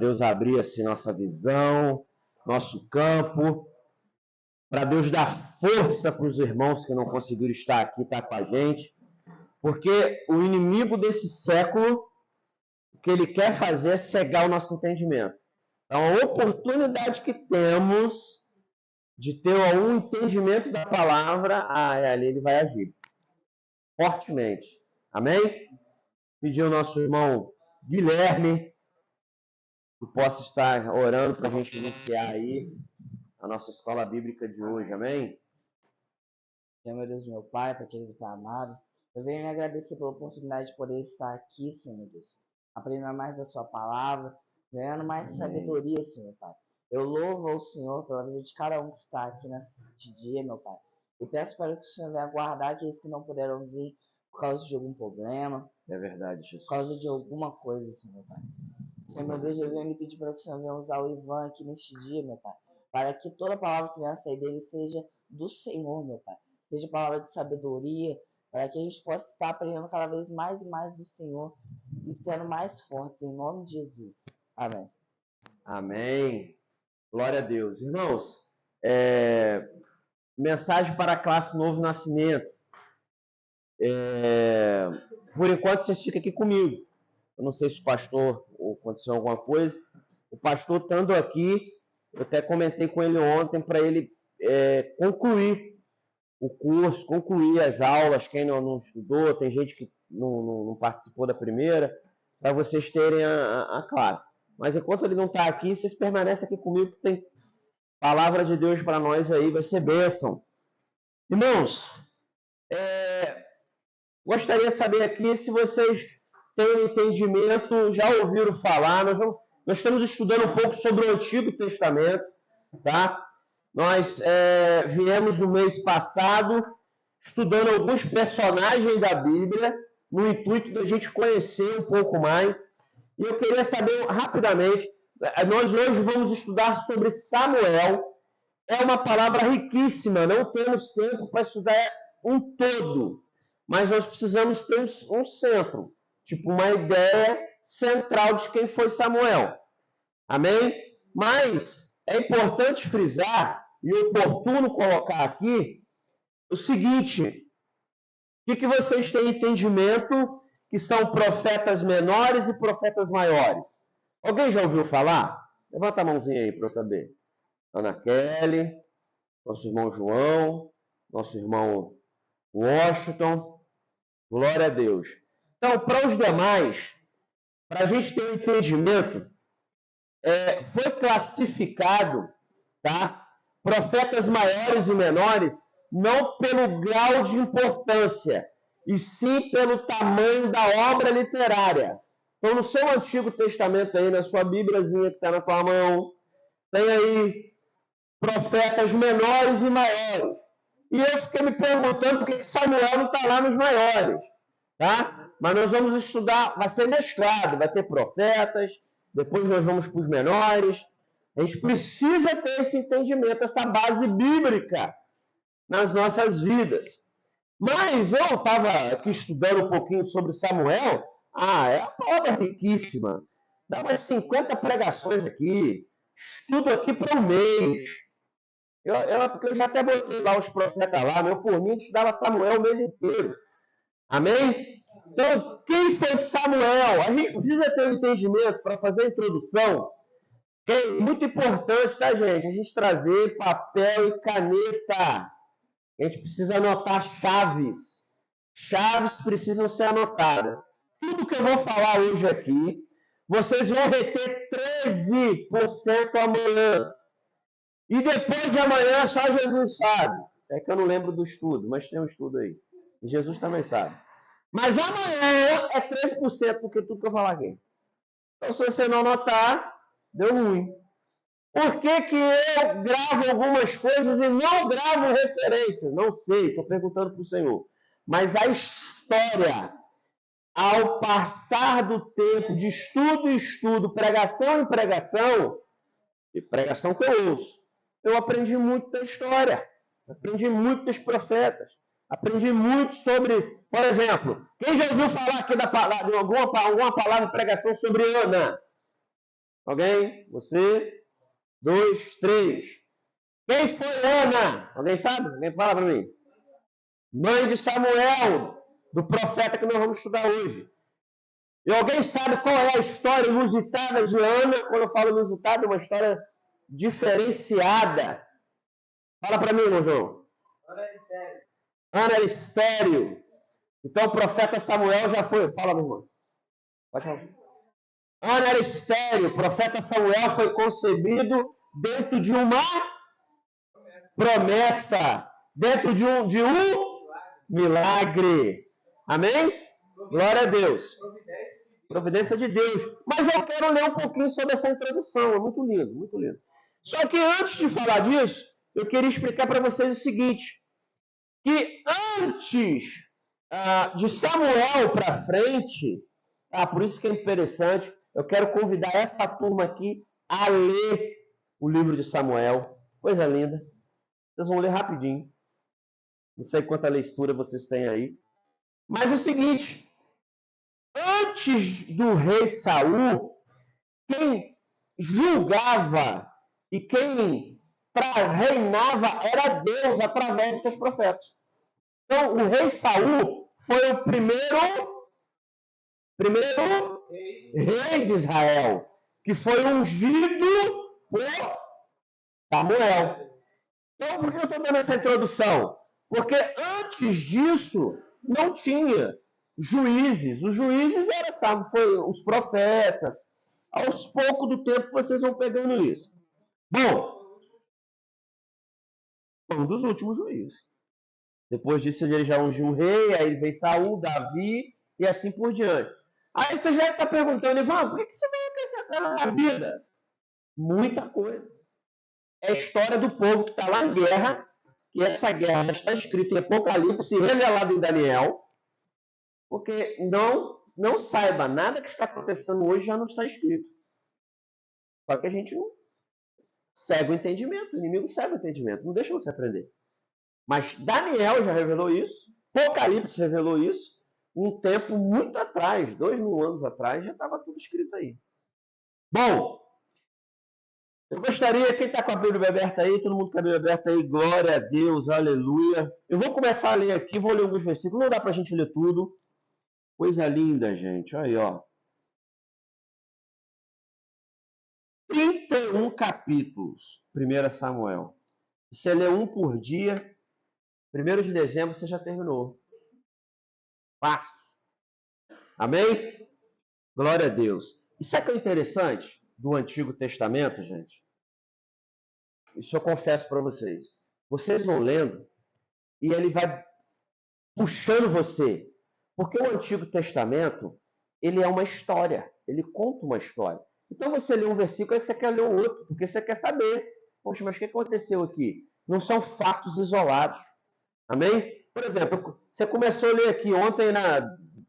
Deus abrir assim nossa visão, nosso campo, para Deus dar força para os irmãos que não conseguiram estar aqui, estar com a gente, porque o inimigo desse século, o que ele quer fazer é cegar o nosso entendimento. Então, a oportunidade que temos de ter um entendimento da palavra, ali ele vai agir fortemente. Amém? Pedir ao nosso irmão Guilherme que possa estar orando para a gente iniciar aí a nossa escola bíblica de hoje. Amém? Senhor, meu Deus, meu Pai, para aquele que amado, eu venho me agradecer pela oportunidade de poder estar aqui, Senhor Deus, aprendendo mais da sua palavra, ganhando mais sabedoria, Senhor Pai. Eu louvo ao Senhor pela vida de cada um que está aqui neste dia, meu Pai. E peço para que o Senhor venha guardar aqueles que não puderam vir por causa de algum problema. É verdade, Jesus. Por causa de alguma coisa, Senhor Pai. Senhor, meu Deus, eu venho lhe pedir para que o Senhor venha usar o Ivan aqui neste dia, meu Pai. Para que toda palavra que venha a sair dele seja do Senhor, meu Pai. Seja palavra de sabedoria, para que a gente possa estar aprendendo cada vez mais e mais do Senhor e sendo mais fortes, em nome de Jesus. Amém. Amém. Glória a Deus. Irmãos, mensagem para a classe Novo Nascimento. Por enquanto, vocês ficam aqui comigo. Eu não sei se o pastor ou aconteceu alguma coisa. O pastor estando aqui, eu até comentei com ele ontem para ele concluir o curso, concluir as aulas, quem não estudou, tem gente que não participou da primeira, para vocês terem a classe. Mas enquanto ele não está aqui, vocês permanecem aqui comigo, que tem palavra de Deus para nós aí, vai ser bênção. Irmãos, gostaria de saber aqui se vocês têm entendimento, já ouviram falar, nós estamos estudando um pouco sobre o Antigo Testamento, tá? Nós viemos no mês passado estudando alguns personagens da Bíblia, no intuito da gente conhecer um pouco mais. E eu queria saber rapidamente, nós hoje vamos estudar sobre Samuel. É uma palavra riquíssima, não temos tempo para estudar um todo, mas nós precisamos ter um centro, tipo uma ideia central de quem foi Samuel. Amém? Mas é importante frisar e oportuno colocar aqui o seguinte: o que vocês têm entendimento que são profetas menores e profetas maiores? Alguém já ouviu falar? Levanta a mãozinha aí para eu saber. Ana Kelly, nosso irmão João, nosso irmão Washington. Glória a Deus. Então, para os demais, para a gente ter um entendimento, foi classificado, tá? Profetas maiores e menores, não pelo grau de importância, e sim pelo tamanho da obra literária. Então, no seu Antigo Testamento aí, na sua Bíbliazinha que está na tua mão, tem aí profetas menores e maiores. E eu fiquei me perguntando por que Samuel não está lá nos maiores, tá? Mas nós vamos estudar, vai ser mesclado, vai ter profetas, depois nós vamos para os menores. A gente precisa ter esse entendimento, essa base bíblica nas nossas vidas. Mas eu estava aqui estudando um pouquinho sobre Samuel. É uma palavra riquíssima. Dá umas 50 pregações aqui. Estudo aqui para um mês. Porque eu já até botei lá os profetas lá, meu por mim, estudava Samuel o mês inteiro. Amém? Então, quem foi Samuel? A gente precisa ter um entendimento para fazer a introdução. É muito importante, tá, gente? A gente trazer papel e caneta. A gente precisa anotar chaves. Chaves precisam ser anotadas. Tudo que eu vou falar hoje aqui, vocês vão reter 13% amanhã. E depois de amanhã, só Jesus sabe. É que eu não lembro do estudo, mas tem um estudo aí. E Jesus também sabe. Mas amanhã é 13% do que tudo que eu falar aqui. Então, se você não anotar, deu ruim. Por que eu gravo algumas coisas e não gravo referência? Não sei, estou perguntando para o Senhor. Mas a história, ao passar do tempo de estudo em estudo, pregação em pregação, e pregação que eu ouço, eu aprendi muito da história, aprendi muito dos profetas, aprendi muito sobre, por exemplo, quem já ouviu falar aqui de alguma palavra de pregação sobre Ana? Alguém? Você? 2, 3. Quem foi Ana? Alguém sabe? Alguém fala para mim. Mãe de Samuel, do profeta que nós vamos estudar hoje. E alguém sabe qual é a história inusitada de Ana? Quando eu falo inusitada, é uma história diferenciada. Fala para mim, irmão João. Ana era estéril. Então o profeta Samuel já foi. Fala, meu irmão. Pode falar. Ana era estéril. O profeta Samuel foi concebido dentro de uma promessa. Dentro de um milagre. Amém? Glória a Deus. Providência de Deus. Mas eu quero ler um pouquinho sobre essa introdução. É muito lindo, muito lindo. Só que antes de falar disso, eu queria explicar para vocês o seguinte. Que antes de Samuel para frente, por isso que é interessante, eu quero convidar essa turma aqui a ler o livro de Samuel. Coisa linda. Vocês vão ler rapidinho. Não sei quanta leitura vocês têm aí. Mas é o seguinte, antes do rei Saul, quem julgava e quem reinava era Deus através dos seus profetas. Então, o rei Saul foi o primeiro rei de Israel, que foi ungido por Samuel. Então, por que eu estou dando essa introdução? Porque antes disso, não tinha juízes. Os juízes foi os profetas. Aos poucos do tempo, vocês vão pegando isso. Bom, um dos últimos juízes. Depois disso, ele já ungiu um rei, aí veio Saul, Davi, e assim por diante. Aí você já está perguntando, Ivan, por que você vai acrescentar na vida? Muita coisa. É a história do povo que está lá em guerra, que essa guerra já está escrita em Apocalipse, revelada em Daniel, porque não saiba, nada que está acontecendo hoje já não está escrito. Só que a gente não segue o entendimento, o inimigo segue o entendimento, não deixa você aprender. Mas Daniel já revelou isso, Apocalipse revelou isso, um tempo muito atrás, 2000 anos atrás, já estava tudo escrito aí. Bom, eu gostaria, quem está com a Bíblia aberta aí, todo mundo com a Bíblia aberta aí, glória a Deus, aleluia. Eu vou começar a ler aqui, vou ler alguns versículos, não dá para a gente ler tudo. Coisa linda, gente, olha aí, ó. 31 capítulos, 1 Samuel. Se você lê um por dia, 1 de dezembro você já terminou. Fácil. Amém? Glória a Deus. E sabe o que é interessante do Antigo Testamento, gente? Isso eu confesso para vocês. Vocês vão lendo e ele vai puxando você. Porque o Antigo Testamento, ele é uma história. Ele conta uma história. Então você lê um versículo e você quer ler o outro, porque você quer saber. Poxa, mas o que aconteceu aqui? Não são fatos isolados. Amém? Por exemplo, você começou a ler aqui ontem,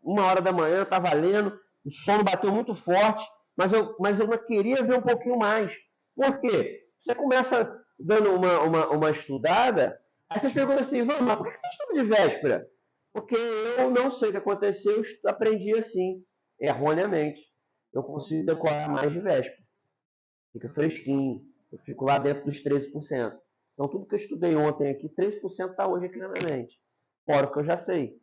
1h da manhã, eu estava lendo, o sono bateu muito forte, mas eu queria ver um pouquinho mais. Por quê? Você começa dando uma estudada, aí você pergunta assim, vamos, mas por que você estuda de véspera? Porque eu não sei o que aconteceu, eu aprendi assim, erroneamente. Eu consigo decorar mais de véspera. Fica fresquinho, eu fico lá dentro dos 13%. Então, tudo que eu estudei ontem aqui, 13% está hoje aqui na minha mente. Fora o que eu já sei.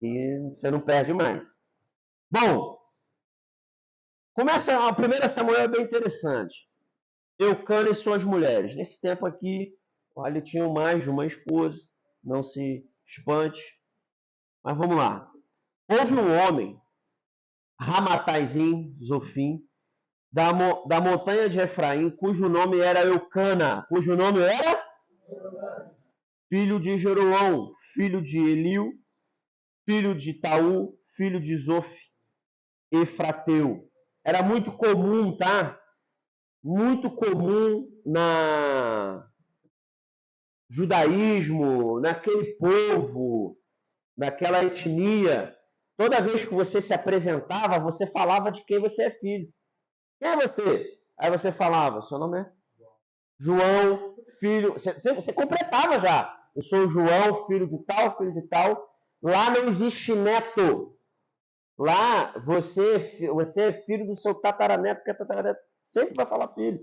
E você não perde mais. Bom, começa a 1 Samuel é bem interessante. Eucana e suas mulheres. Nesse tempo aqui, olha, tinham mais de uma esposa. Não se espante. Mas vamos lá. Houve um homem, Ramataizinho, Zofim, da montanha de Efraim, cujo nome era Eucana. Cujo nome era? Filho de Jeroão, filho de Eliu, filho de Taú, filho de Zof, Efrateu. Era muito comum, tá? Muito comum na judaísmo, naquele povo, naquela etnia. Toda vez que você se apresentava, você falava de quem você é filho. Quem é você? Aí você falava, seu nome é João, filho... Você completava já. Eu sou João, filho de tal, filho de tal. Lá não existe neto. Lá você é filho do seu tataraneto, que é tataraneto. Sempre vai falar filho.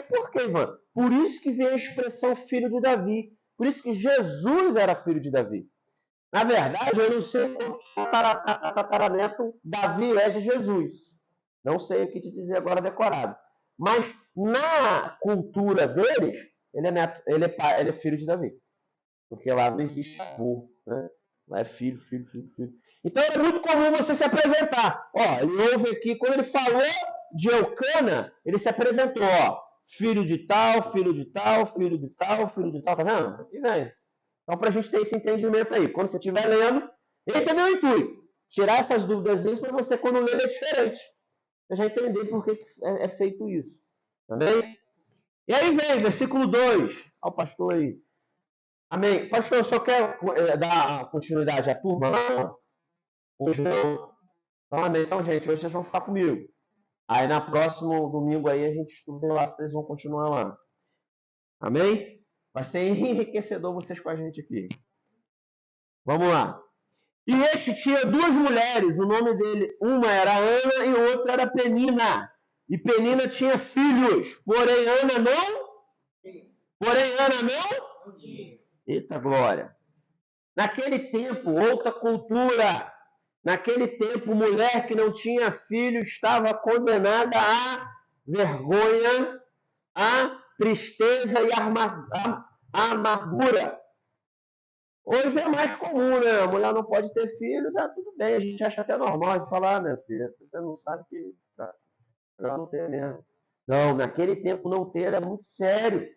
Por que, Ivan? Por isso que vem a expressão filho de Davi. Por isso que Jesus era filho de Davi. Na verdade, eu não sei quantos tataraneto Davi é de Jesus. Não sei o que te dizer agora decorado. Mas na cultura deles, ele é filho de Davi. Porque lá não existe avô, né? Lá é filho. Então é muito comum você se apresentar. Ó, ele ouve aqui, quando ele falou de Eucana, ele se apresentou, ó, filho de tal, filho de tal, filho de tal, filho de tal, tá vendo? E vem. Então, para a gente ter esse entendimento aí, quando você estiver lendo, esse é meu intuito. Tirar essas dúvidas para você, quando ler, é diferente. Você já entender por que é feito isso. Amém? E aí vem, versículo 2. Olha o pastor aí. Amém. Pastor, só quer dar continuidade à turma? Não. Hoje não. Então, amém. Então, gente, hoje vocês vão ficar comigo. Aí, na próximo domingo aí, a gente estuda lá, vocês vão continuar lá. Amém? Vai ser enriquecedor vocês com a gente aqui. Vamos lá. E este tinha duas mulheres, o nome dele, uma era Ana e outra era Penina. E Penina tinha filhos, porém Ana não? Eita glória! Naquele tempo, outra cultura. Naquele tempo, mulher que não tinha filho estava condenada à vergonha, à tristeza e à amargura. Hoje é mais comum, né? A mulher não pode ter filho, tá tudo bem. A gente acha até normal de falar, minha filha, você não sabe que ela não tem mesmo. Não, naquele tempo não ter era muito sério.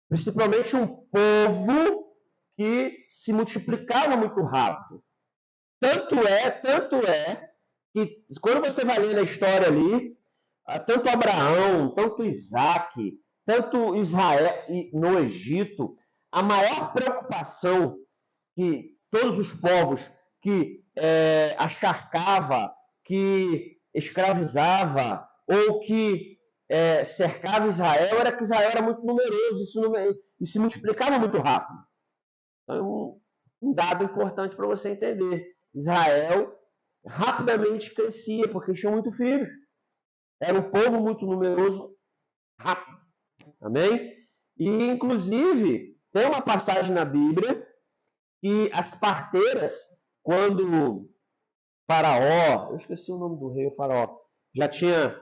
Principalmente um povo que se multiplicava muito rápido. Tanto é, que quando você vai ler a história ali, tanto Abraão, tanto Isaac, tanto Israel no Egito, a maior preocupação que todos os povos que acharcava, que escravizava ou que cercava Israel, era que Israel era muito numeroso e se multiplicava muito rápido. Então, um dado importante para você entender. Israel rapidamente crescia, porque tinha muito filhos. Era um povo muito numeroso, rápido. Amém? E, inclusive, tem uma passagem na Bíblia que as parteiras, quando Faraó, eu esqueci o nome do rei, o Faraó, já tinha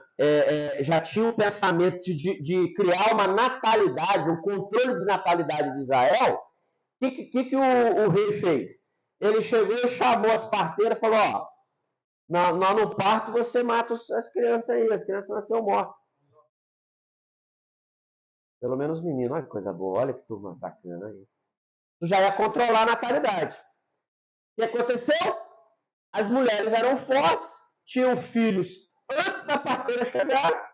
um pensamento de criar uma natalidade, um controle de natalidade de Israel. O que o rei fez? Ele chegou e chamou as parteiras e falou, ó, no parto você mata as crianças aí, as crianças nasceram mortas. Pelo menos menino, olha que coisa boa, olha que turma bacana aí. Tu já ia controlar a natalidade. O que aconteceu? As mulheres eram fortes, tinham filhos antes da parteira chegar.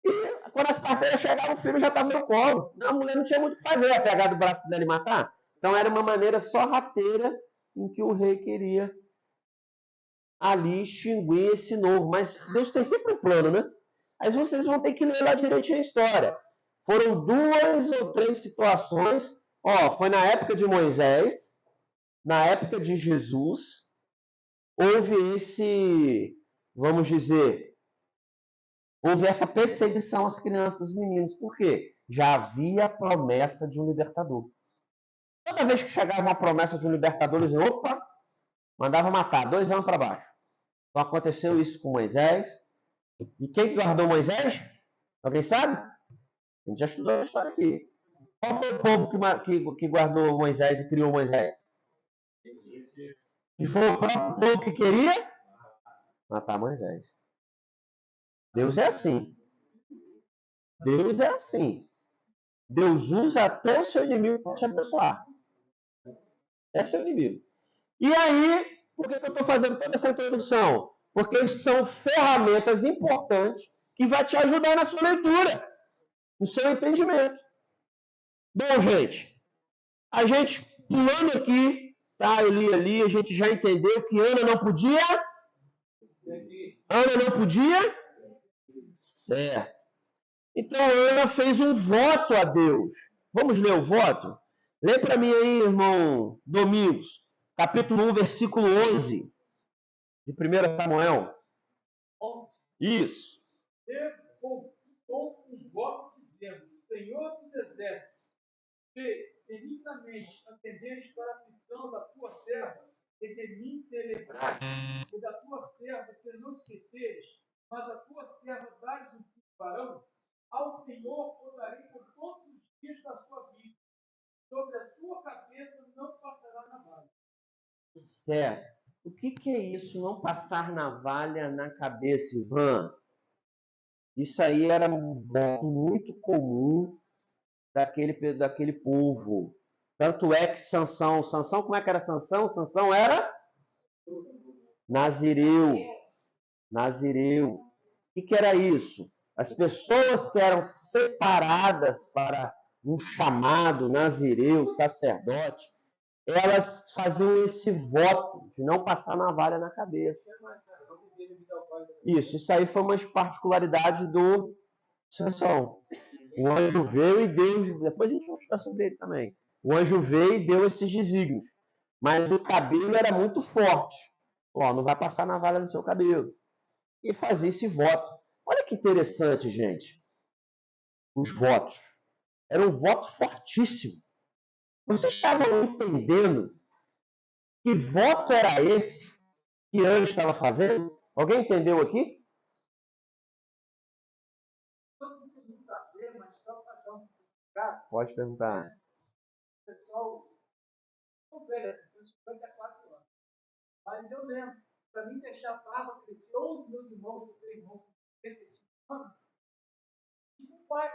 E quando as parteiras chegavam, o filho já estava no colo. A mulher não tinha muito o que fazer, ia pegar do braço dela e matar. Então era uma maneira sorrateira em que o rei queria ali extinguir esse novo. Mas Deus tem sempre um plano, né? Aí vocês vão ter que ler lá direitinho a história. Foram 2 ou 3 situações. Ó, foi na época de Moisés, na época de Jesus, houve vamos dizer, houve essa perseguição às crianças, aos meninos. Por quê? Já havia a promessa de um libertador. Toda vez que chegava uma promessa de um libertador, eles diziam, opa, mandava matar, 2 anos para baixo. Então aconteceu isso com Moisés. E quem guardou Moisés? Alguém sabe? A gente já estudou essa história aqui. Qual foi o povo que guardou Moisés e criou Moisés? E foi o próprio povo que queria matar Moisés. Deus é assim. Deus é assim. Deus usa até o seu inimigo para te abençoar. É seu inimigo. E aí, por que eu estou fazendo toda essa introdução? Porque são ferramentas importantes que vão te ajudar na sua leitura, no seu entendimento. Bom, gente, a gente pulando aqui, tá? Eu li ali, a gente já entendeu que Ana não podia? Ana não podia? Certo. Então Ana fez um voto a Deus. Vamos ler o voto? Lê para mim aí, irmão Domingos, capítulo 1, versículo 11, de 1 Samuel. Isso. com os votos dizendo: Senhor dos Exércitos, se benignamente atendeste para a aflição da tua serva, e de mim te livraste, e da tua serva que não esqueceres, mas a tua serva dás um filho varão, ao Senhor o darei por todos os dias da sua vida. Sobre a sua cabeça não passará navalha. Certo. O que é isso, não passar navalha na cabeça, Ivan? Isso aí era um voto muito comum daquele povo. Tanto é que Sansão, como é que era Sansão? Sansão era nazireu. Nazireu. O que era isso? As pessoas que eram separadas para um chamado nazireu, sacerdote, elas faziam esse voto de não passar navalha na cabeça. Isso aí foi uma particularidade do Sansão. O anjo veio e deu, depois a gente vai falar sobre ele também. O anjo veio e deu esses desígnios. Mas o cabelo era muito forte. Ó, não vai passar navalha no seu cabelo. E fazia esse voto. Olha que interessante, gente. Os votos. Era um voto fortíssimo. Vocês estavam entendendo que voto era esse que o anjo estava fazendo? Alguém entendeu aqui? Pode perguntar. Pessoal, não velho assim, tenho 54 anos. Mas eu lembro, para mim deixar a barba crescer, ou os meus irmãos, que têm irmãos de 55 anos, tipo o pai,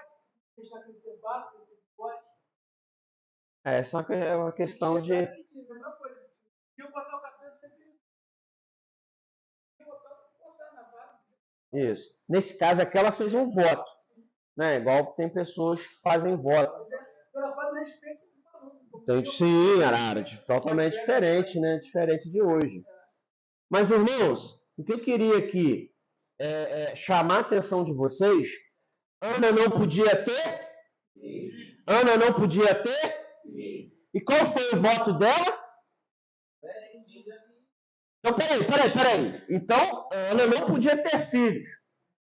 deixar crescer barba, crescer bigode. Essa é uma questão de. Eu botar o cabelo sempre. Botar na barba. Isso. Nesse caso aqui, ela fez um voto. Né? Igual tem pessoas que fazem voto. Ela faz respeito. Sim, Arara, totalmente diferente, né? Diferente de hoje. Mas, irmãos, o que eu queria aqui chamar a atenção de vocês, Ana não podia ter? Ana não podia ter? E qual foi o voto dela? Então, peraí. Então, Ana não podia ter filhos.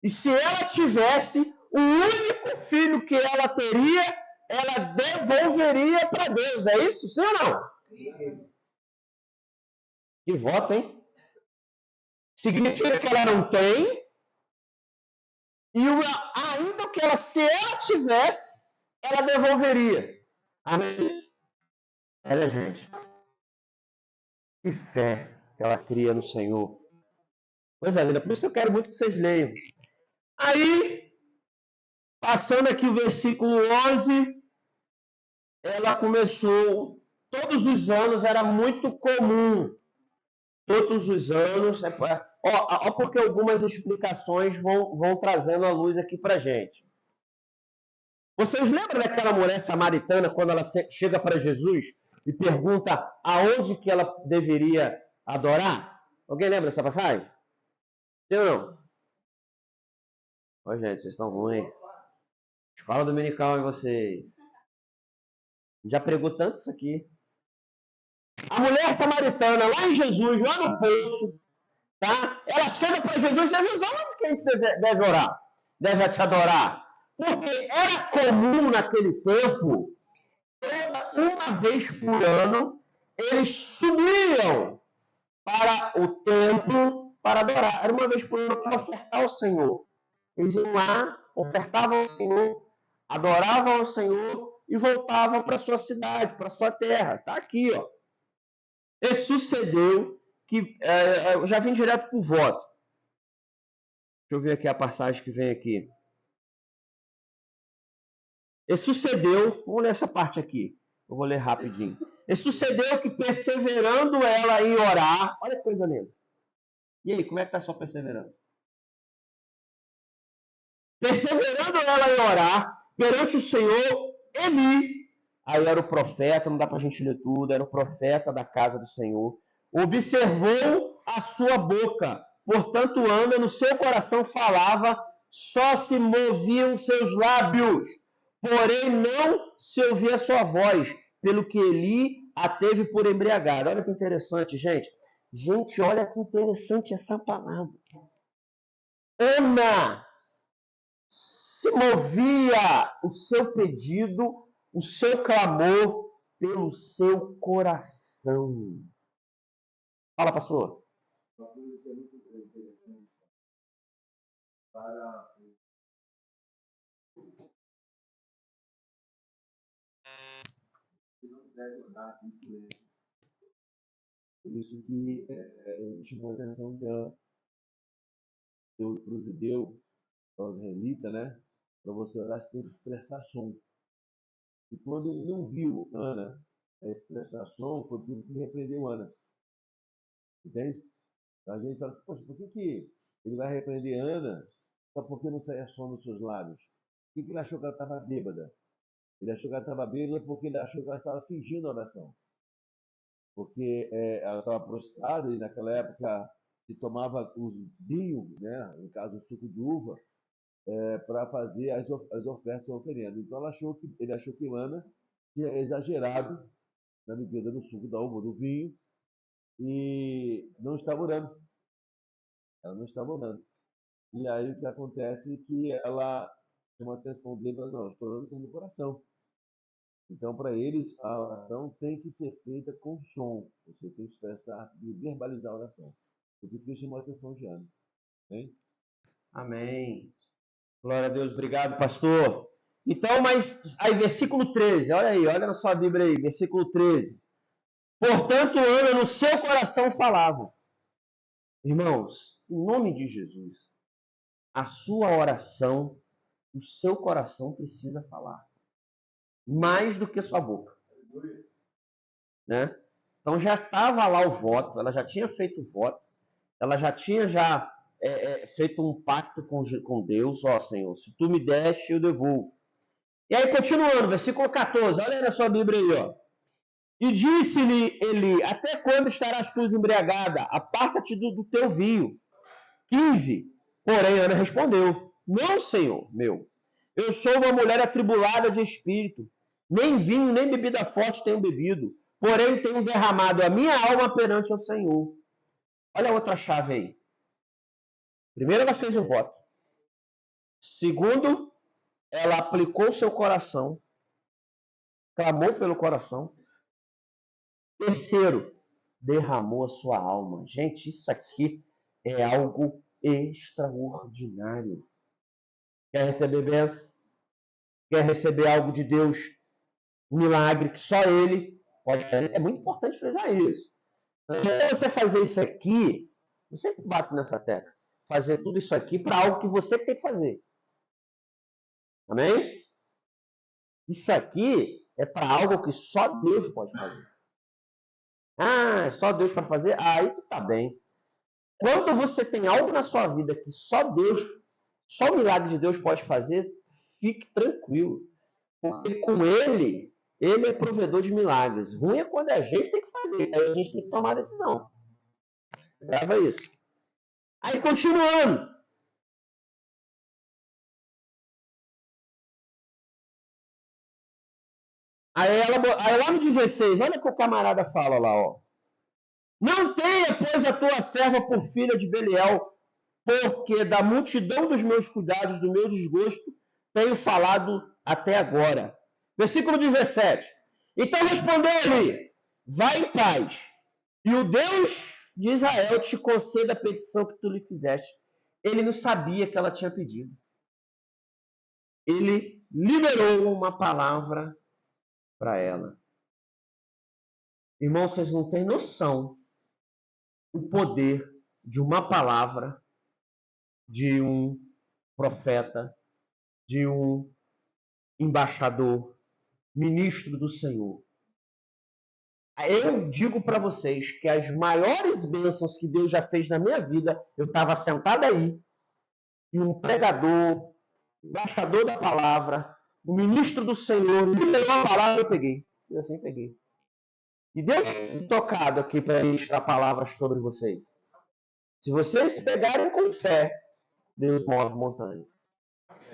E se ela tivesse, o único filho que ela teria, ela devolveria para Deus. É isso? Sim ou não? Que voto, hein? Significa que ela não tem. E ainda que se ela tivesse, ela devolveria. Amém? Olha, gente. Que fé que ela cria no Senhor. Coisa linda. Por isso eu quero muito que vocês leiam. Aí, passando aqui o versículo 11, ela começou, todos os anos era muito comum, todos os anos, porque algumas explicações vão trazendo a luz aqui para gente. Vocês lembram daquela mulher samaritana, quando ela chega para Jesus e pergunta aonde que ela deveria adorar? Alguém lembra dessa passagem? Sim ou não? Ô, gente, vocês estão ruins. Fala dominical em vocês. Já pregou tanto isso aqui. A mulher samaritana, lá em Jesus, lá no poço, tá? Ela chega para Jesus e diz: Jesus, onde que a gente deve orar? Deve te adorar? Porque era comum naquele tempo, uma vez por ano, eles subiam para o templo para adorar. Era uma vez por ano para ofertar ao Senhor. Eles iam lá, ofertavam ao Senhor, adoravam ao Senhor e voltavam para sua cidade, para sua terra. Está aqui, ó. E sucedeu que... eu já vim direto para o voto. Deixa eu ver aqui a passagem que vem aqui. E sucedeu... Vamos ler essa parte aqui. Eu vou ler rapidinho. E sucedeu que, perseverando ela em orar... Olha que coisa linda. E aí, como é que está a sua perseverança? Perseverando ela em orar perante o Senhor, Eli, aí era o profeta, não dá para a gente ler tudo, era o profeta da casa do Senhor, observou a sua boca, portanto Ana no seu coração falava, só se moviam seus lábios, porém não se ouvia a sua voz, pelo que Eli a teve por embriagada. Olha que interessante, gente. Gente, olha que interessante essa palavra. Ana movia o seu pedido, o seu clamor pelo seu coração. Fala, pastor. Uma coisa que é muito interessante para se não deve orar em silêncio. Por isso que chamou a atenção para o judeu, para os israelitas, né? Para você orar, você tem que expressar som. E quando ele não viu Ana expressar som, foi por isso que repreendeu Ana. Entende? A gente fala assim, poxa, por que ele vai repreender Ana só porque não saía som nos seus lábios? Por que ele achou que ela estava bêbada? Ele achou que ela estava bêbada porque ele achou que ela estava fingindo a oração. Porque ela estava prostrada e naquela época se tomava os vinho, né, no caso o suco de uva, para fazer as ofertas oferendas. Então ele achou que Ana tinha exagerado na bebida do suco da uva, do vinho, e não estava orando. Ela não estava orando. E aí o que acontece é que ela chama a atenção dele, não, estou orando com o coração. Então, para eles, a oração tem que ser feita com som. Você tem que expressar, verbalizar a oração. Por isso que ele chamou a atenção de Ana. Hein? Amém. Glória a Deus. Obrigado, pastor. Então, mas aí, versículo 13. Olha aí, olha na sua Bíblia aí, versículo 13. Portanto, Ana no seu coração falava. Irmãos, em nome de Jesus, a sua oração, o seu coração precisa falar. Mais do que sua boca. Né? Então já estava lá o voto, ela já tinha feito o voto, ela já tinha feito um pacto com Deus, ó Senhor, se tu me deste, eu devolvo. E aí, continuando, versículo 14, olha aí na sua Bíblia aí, ó. E disse-lhe Eli, até quando estarás tu embriagada? Aparta-te do teu vinho. 15, porém Ana respondeu, não, Senhor meu, eu sou uma mulher atribulada de espírito, nem vinho, nem bebida forte tenho bebido, porém tenho derramado a minha alma perante o Senhor. Olha a outra chave aí. Primeiro, ela fez o voto. Segundo, ela aplicou o seu coração, clamou pelo coração. Terceiro, derramou a sua alma. Gente, isso aqui é algo extraordinário. Quer receber bênção? Quer receber algo de Deus? Um milagre que só Ele pode fazer. É muito importante frisar isso. Se você fazer isso aqui, eu sempre bato nessa tecla. Fazer tudo isso aqui para algo que você tem que fazer. Amém? Isso aqui é para algo que só Deus pode fazer. Ah, é só Deus para fazer? Aí tu tá bem. Quando você tem algo na sua vida que só Deus, só o milagre de Deus pode fazer, fique tranquilo. Porque com Ele é provedor de milagres. Ruim é quando a gente tem que fazer, aí a gente tem que tomar a decisão. Grava isso. Aí, continuando. Aí lá no 16, olha o que o camarada fala lá, ó. Não tenha, pois, a tua serva por filha de Belial, porque da multidão dos meus cuidados, do meu desgosto, tenho falado até agora. Versículo 17. Então respondeu ele, vai em paz, e o Deus de Israel te conceda a petição que tu lhe fizeste. Ele não sabia que ela tinha pedido. Ele liberou uma palavra para ela. Irmãos, vocês não têm noção o poder de uma palavra de um profeta, de um embaixador, ministro do Senhor. Eu digo para vocês que as maiores bênçãos que Deus já fez na minha vida, eu estava sentado aí, e um pregador, embaixador da palavra, o ministro do Senhor, me deu a palavra, eu peguei. Eu assim peguei. E Deus tem tocado aqui para ministrar palavras sobre vocês. Se vocês pegarem com fé, Deus move montanhas.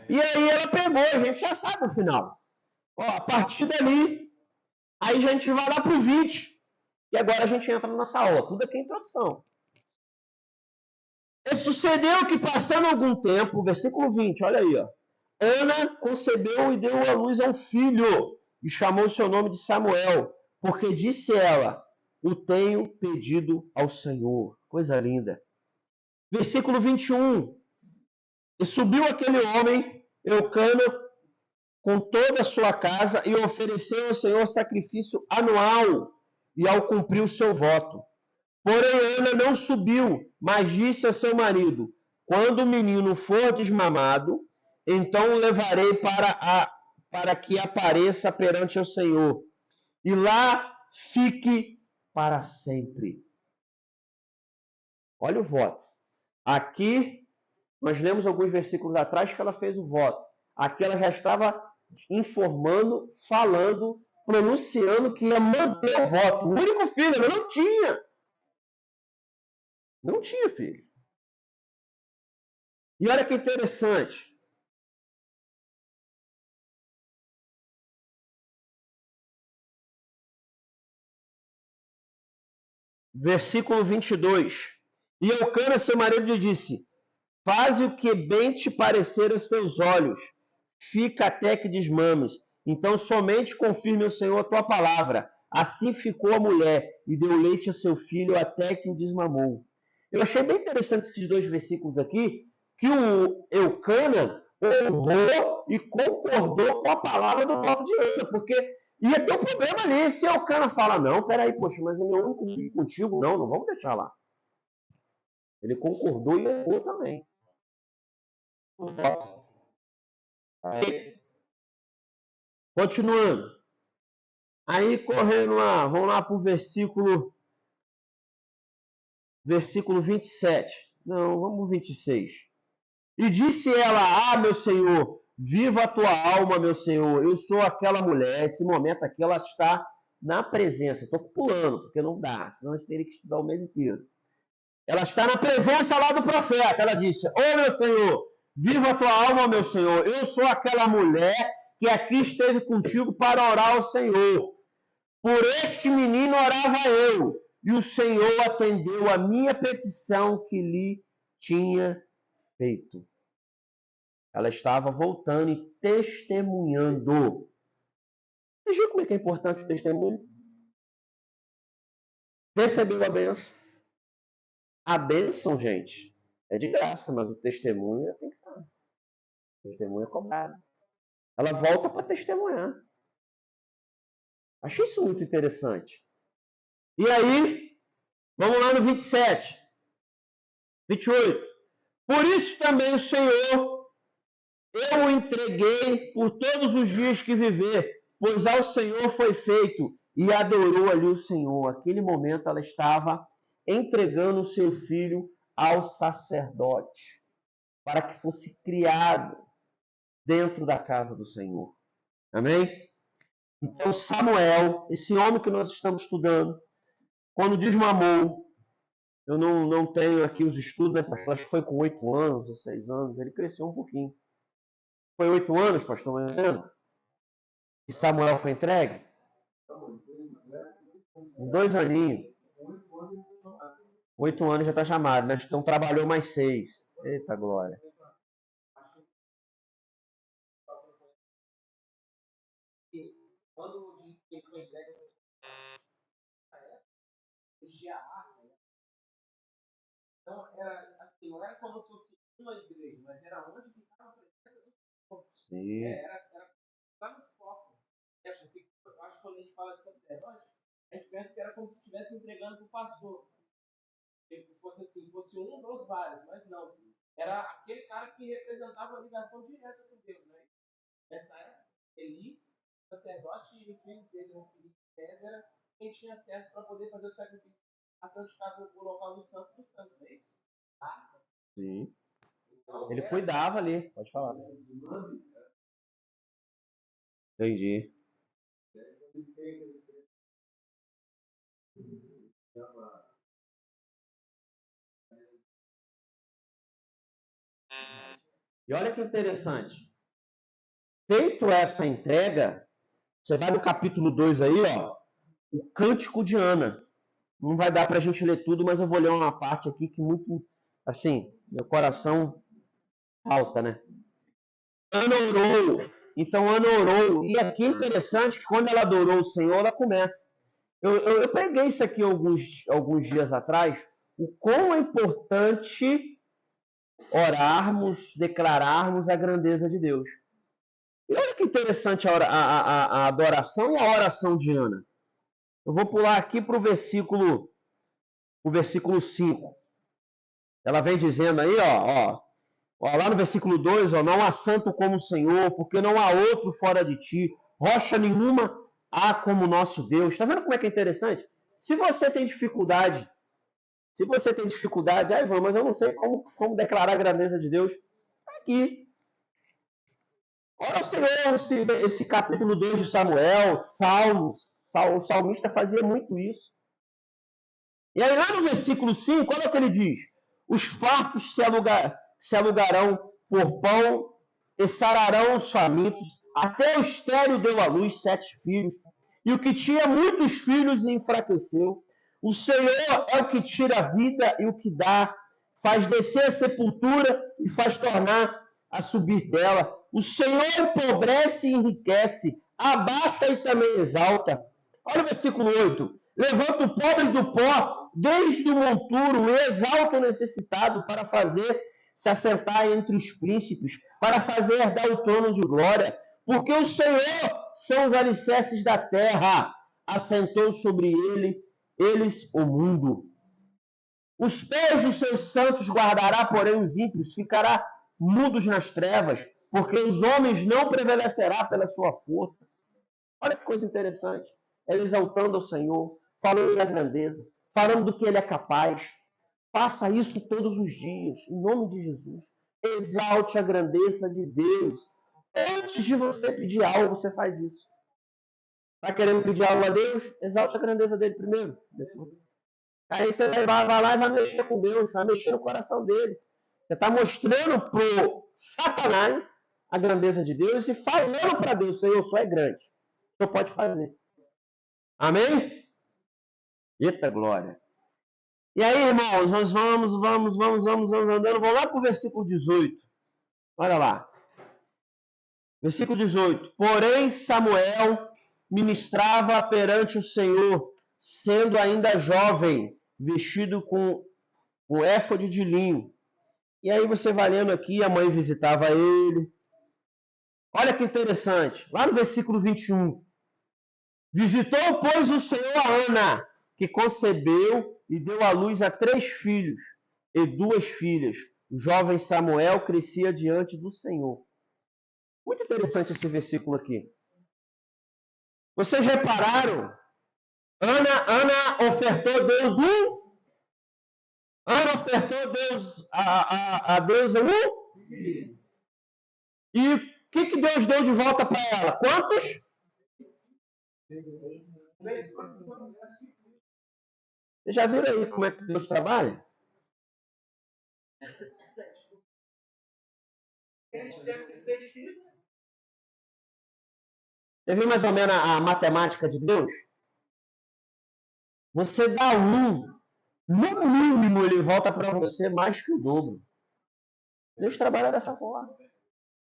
E aí ela pegou, a gente já sabe o final. Ó, a partir dali, aí a gente vai lá para o 20. E agora a gente entra na nossa aula. Tudo aqui é introdução. E sucedeu que passando algum tempo, versículo 20, olha aí, ó. Ana concebeu e deu à luz a um filho, e chamou seu nome de Samuel, porque disse ela: o tenho pedido ao Senhor. Coisa linda. Versículo 21. E subiu aquele homem, Eucana, com toda a sua casa, e ofereceu ao Senhor sacrifício anual, e ao cumprir o seu voto. Porém, Ana não subiu, mas disse a seu marido: quando o menino for desmamado, então o levarei para que apareça perante o Senhor, e lá fique para sempre. Olha o voto. Aqui, nós lemos alguns versículos atrás que ela fez o voto. Aqui ela já estava informando, falando, pronunciando que ia manter o voto. O único filho, ela não tinha. Não tinha filho. E olha que interessante. Versículo 22. E Eucana, seu marido, lhe disse: faze o que bem te parecer aos teus olhos, fica até que desmames. Então somente confirme ao Senhor a tua palavra. Assim ficou a mulher e deu leite a seu filho até que o desmamou. Eu achei bem interessante esses dois versículos aqui, que o Eucana honrou e concordou com a palavra do voto de Ana, porque ia ter um problema ali. Se Eucana fala, não, peraí, poxa, mas é meu único filho contigo, não vamos deixar lá. Ele concordou e honrou também. Aí, continuando. Aí, correndo lá, vamos lá para o versículo 27. Não, vamos para 26. E disse ela: meu Senhor, viva a tua alma, meu Senhor. Eu sou aquela mulher. Esse momento aqui, ela está na presença. Estou pulando, porque não dá, senão a gente teria que estudar o mês inteiro. Ela está na presença lá do profeta. Ela disse: meu Senhor, viva a tua alma, meu Senhor. Eu sou aquela mulher que aqui esteve contigo para orar ao Senhor. Por este menino orava eu, e o Senhor atendeu a minha petição que lhe tinha feito. Ela estava voltando e testemunhando. Você viu como é que é importante o testemunho? Recebeu a bênção. A bênção, gente, é de graça, mas o testemunho tem que estar. O testemunho é cobrado. Ela volta para testemunhar. Achei isso muito interessante. E aí, vamos lá no 27. 28. Por isso também o Senhor, eu o entreguei por todos os dias que viver, pois ao Senhor foi feito, e adorou ali o Senhor. Naquele momento ela estava entregando o seu filho ao sacerdote, para que fosse criado dentro da casa do Senhor. Amém? Então Samuel, esse homem que nós estamos estudando, quando desmamou, eu não tenho aqui os estudos, né, pastor? Acho que foi com 8 anos ou 6 anos, ele cresceu um pouquinho. Foi 8 anos, pastor, mais ou menos? E Samuel foi entregue? 2 aninhos. 8 anos já está chamado, né? Então trabalhou mais 6. Eita glória. Quando diz que ele foi entregue, existia a arca. Então, era assim, não era como se fosse uma igreja, mas era onde ficava a presença do Senhor. Sim. Sabe o foco? Porque eu acho que quando a gente fala de sacerdote, a gente pensa que era como se estivesse entregando para o pastor. Que fosse assim, fosse um dos vários, mas não. Era aquele cara que representava a ligação direta com Deus, né? Nessa época, Eli, sacerdote, e os filhos dele, o filho de Pés, era quem tinha acesso para poder fazer o sacrifício até ficar o local do santo, não é isso? Sim. Ele cuidava ali, pode falar. Entendi. E olha que interessante. Feito essa entrega, você vai no capítulo 2 aí, ó, o Cântico de Ana. Não vai dar para a gente ler tudo, mas eu vou ler uma parte aqui que muito, assim, meu coração salta, né? Ana orou. Então Ana orou. E aqui é interessante que quando ela adorou o Senhor, ela começa. Eu preguei isso aqui alguns dias atrás, o quão é importante orarmos, declararmos a grandeza de Deus. E olha que interessante a adoração e a oração de Ana. Eu vou pular aqui para o versículo 5. Ela vem dizendo aí, ó, lá no versículo 2, ó, não há santo como o Senhor, porque não há outro fora de ti, rocha nenhuma há como nosso Deus. Está vendo como é que é interessante? Se você tem dificuldade, ai, Ivan, mas eu não sei como declarar a grandeza de Deus, está aqui. Ora, o Senhor, esse capítulo 2 de Samuel, Salmos, o salmista fazia muito isso. E aí lá no versículo 5, olha o que ele diz: os fartos se alugarão por pão e sararão os famintos, até o estéril deu à luz 7 filhos, e o que tinha muitos filhos enfraqueceu. O Senhor é o que tira a vida e o que dá, faz descer a sepultura e faz tornar a subir dela. O Senhor empobrece e enriquece, abaixa e também exalta. Olha o versículo 8. Levanta o pobre do pó, desde o monturo, e exalta o necessitado para fazer se assentar entre os príncipes, para fazer herdar o trono de glória. Porque o Senhor são os alicerces da terra, assentou sobre eles o mundo. Os pés dos seus santos guardará, porém os ímpios ficará mudos nas trevas, porque os homens não prevalecerá pela sua força. Olha que coisa interessante. Ela exaltando ao Senhor, falando da grandeza, falando do que Ele é capaz. Faça isso todos os dias, em nome de Jesus. Exalte a grandeza de Deus. Antes de você pedir algo, você faz isso. Está querendo pedir algo a Deus? Exalte a grandeza dele primeiro. Aí você vai lá e vai mexer com Deus, vai mexer no coração dele. Você está mostrando para o Satanás a grandeza de Deus e falando para Deus: Senhor, só é grande. O Senhor pode fazer. Amém? Eita glória. E aí, irmãos, nós vamos andando. Vamos lá para o versículo 18. Olha lá. Versículo 18. Porém, Samuel ministrava perante o Senhor, sendo ainda jovem, vestido com o éfode de linho. E aí você vai lendo aqui, a mãe visitava ele. Olha que interessante. Lá no versículo 21. Visitou, pois, o Senhor a Ana, que concebeu e deu à luz a 3 filhos e 2 filhas. O jovem Samuel crescia diante do Senhor. Muito interessante esse versículo aqui. Vocês repararam? Ana ofertou a Deus Ana ofertou a Deus E o que Deus deu de volta para ela? Quantos? Vocês já viram aí como é que Deus trabalha? Você viu mais ou menos a matemática de Deus? Você dá no mínimo ele volta para você mais que o dobro. Deus trabalha dessa forma.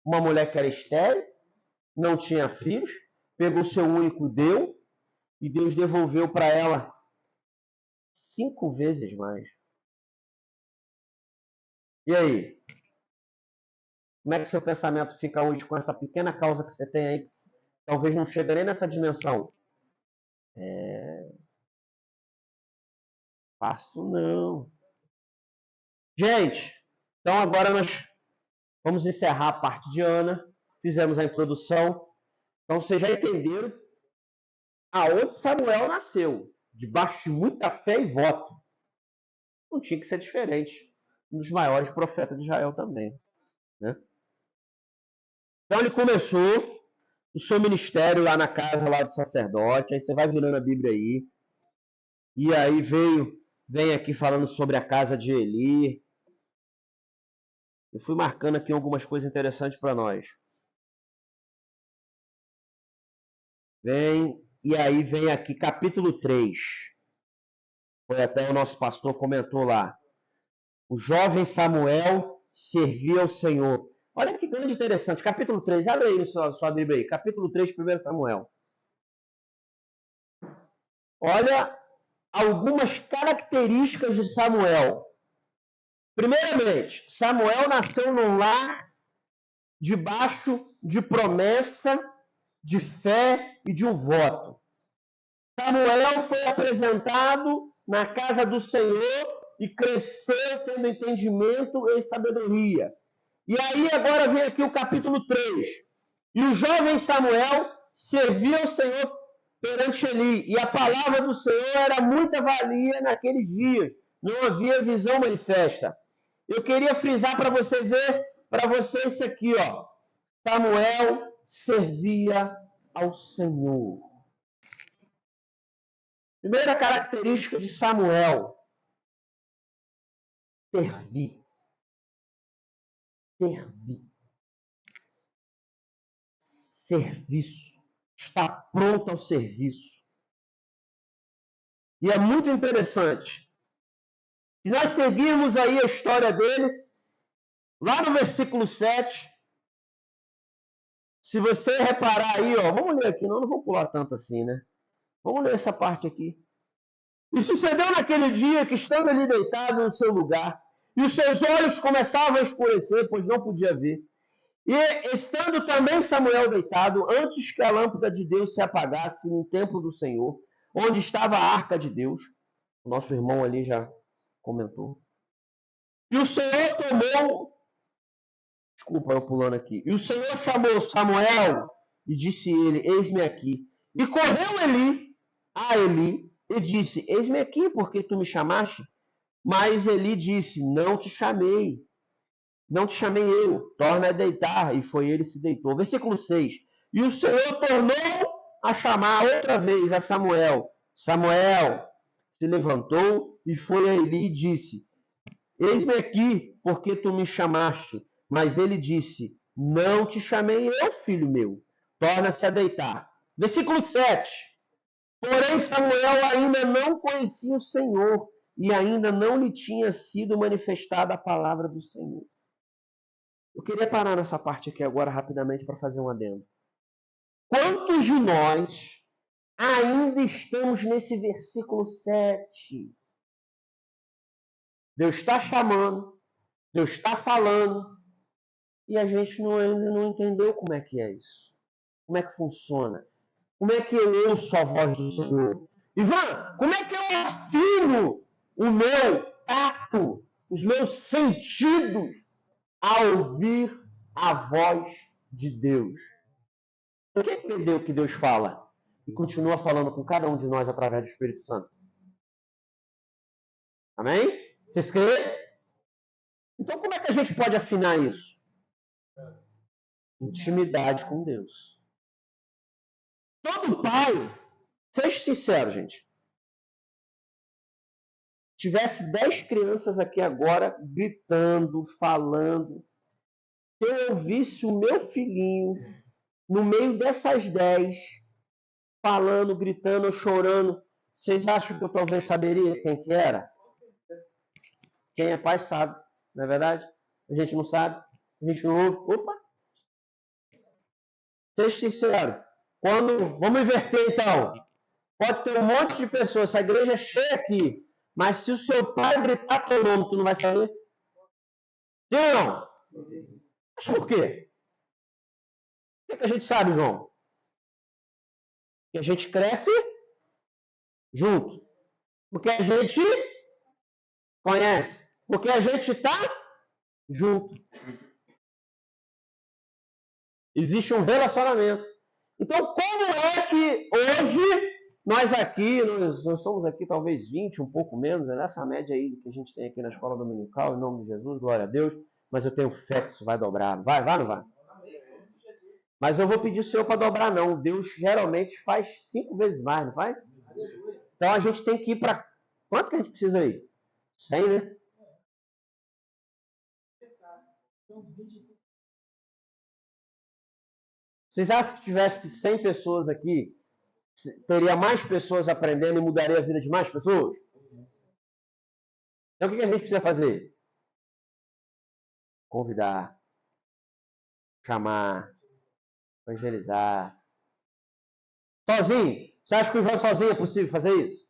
Uma mulher que era estéril, não tinha filhos, pegou seu único, deu, e Deus devolveu para ela 5 vezes mais. E aí? Como é que seu pensamento fica hoje com essa pequena causa que você tem aí? Talvez não chegue nem nessa dimensão. Faço não. Gente, então agora nós vamos encerrar a parte de Ana. Fizemos a introdução. Então vocês já entenderam aonde Samuel nasceu. Debaixo de muita fé e voto. Não tinha que ser diferente. Um dos maiores profetas de Israel também. Né? Então ele começou o seu ministério lá na casa lá do sacerdote. Aí você vai virando a Bíblia aí. E aí vem aqui falando sobre a casa de Eli. Eu fui marcando aqui algumas coisas interessantes para nós. E aí vem aqui capítulo 3. Foi até o nosso pastor comentou lá. O jovem Samuel servia ao Senhor. Olha que grande interessante. Capítulo 3, abre aí sua Bíblia aí. Capítulo 3, 1 Samuel. Olha algumas características de Samuel. Primeiramente, Samuel nasceu num lar debaixo de promessa, de fé e de um voto. Samuel foi apresentado na casa do Senhor e cresceu tendo entendimento e sabedoria. E aí agora vem aqui o capítulo 3. E o jovem Samuel serviu ao Senhor perante Eli. E a palavra do Senhor era muita valia naqueles dias. Não havia visão manifesta. Eu queria frisar para você ver, para você isso aqui, ó. Samuel servia ao Senhor. Primeira característica de Samuel: servir. Servir. Serviço. Está pronto ao serviço. E é muito interessante. Se nós seguirmos aí a história dele, lá no versículo 7, se você reparar aí, ó, vamos ler aqui, não vou pular tanto assim, né? Vamos ler essa parte aqui. E sucedeu naquele dia que, estando ali deitado no seu lugar, e os seus olhos começavam a escurecer, pois não podia ver. E estando também Samuel deitado, antes que a lâmpada de Deus se apagasse no templo do Senhor, onde estava a arca de Deus, o nosso irmão ali já comentou. E o Senhor tomou... Desculpa, eu pulando aqui. E o Senhor chamou Samuel e disse ele, eis-me aqui. E correu Eli a Eli e disse, eis-me aqui, porque tu me chamaste? Mas Eli disse, não te chamei eu, torna a deitar. E foi ele e se deitou. Versículo 6. E o Senhor tornou a chamar outra vez a Samuel. Samuel se levantou e foi a Eli e disse, eis-me aqui, porque tu me chamaste. Mas ele disse, não te chamei eu, filho meu. Torna-se a deitar. Versículo 7. Porém, Samuel ainda não conhecia o Senhor e ainda não lhe tinha sido manifestada a palavra do Senhor. Eu queria parar nessa parte aqui agora rapidamente para fazer um adendo. Quantos de nós ainda estamos nesse versículo 7? Deus está chamando, Deus está falando, e a gente ainda não entendeu como é que é isso. Como é que funciona? Como é que eu ouço a voz do Senhor? Ivan, como é que eu afino o meu tato, os meus sentidos a ouvir a voz de Deus? Por que entendeu que Deus fala e continua falando com cada um de nós através do Espírito Santo? Amém? Vocês creem? Então como é que a gente pode afinar isso? Intimidade com Deus. Todo pai, seja sincero, gente, tivesse 10 crianças aqui agora gritando, falando, se eu ouvisse o meu filhinho no meio dessas 10 falando, gritando, chorando, vocês acham que eu talvez saberia quem que era? Quem é pai sabe, não é verdade? A gente não sabe, a gente não ouve. Opa! Seja sincero. Vamos inverter então. Pode ter um monte de pessoas, essa igreja é cheia aqui, mas se o seu pai gritar teu nome, tu não vai saber? Sim ou não? Mas por quê? Por que a gente sabe, João? Que a gente cresce junto. Porque a gente conhece. Porque a gente está junto. Existe um relacionamento. Então, como é que hoje nós aqui, nós somos aqui talvez 20, um pouco menos, é nessa média aí que a gente tem aqui na escola dominical, em nome de Jesus, glória a Deus, mas eu tenho fé que isso vai dobrar. Vai ou não vai? Mas eu vou pedir o Senhor para dobrar, não. Deus geralmente faz 5 vezes mais, não faz? Então a gente tem que ir para... Quanto que a gente precisa ir? 100, né? Vocês acham que tivesse 100 pessoas aqui, teria mais pessoas aprendendo e mudaria a vida de mais pessoas? Então o que a gente precisa fazer? Convidar. chamar, evangelizar. Sozinho? Você acha que o Ivan sozinho é possível fazer isso?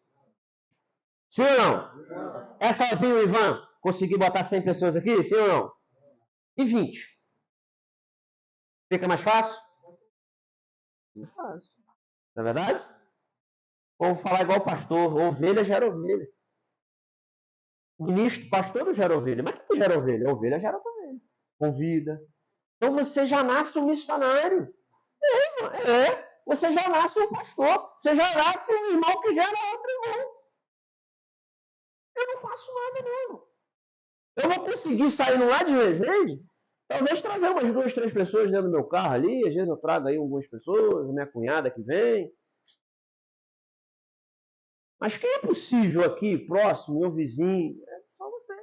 Sim ou não? É sozinho o Ivan conseguir botar 100 pessoas aqui? Sim ou não? E 20? Fica mais fácil? Não fácil. Não é verdade? Ou falar igual o pastor, ovelha gera ovelha. Ministro, pastor não gera ovelha. Mas o que gera ovelha? A ovelha gera ovelha. Convida. Então você já nasce um missionário. Você já nasce um pastor. Você já nasce um irmão que gera outro irmão. Eu não faço nada, não. Eu vou conseguir sair lá de Resende, talvez trazer umas 2, 3 pessoas dentro do meu carro ali. Às vezes eu trago aí algumas pessoas, a minha cunhada que vem. Mas quem é possível aqui, próximo, meu vizinho? É só você.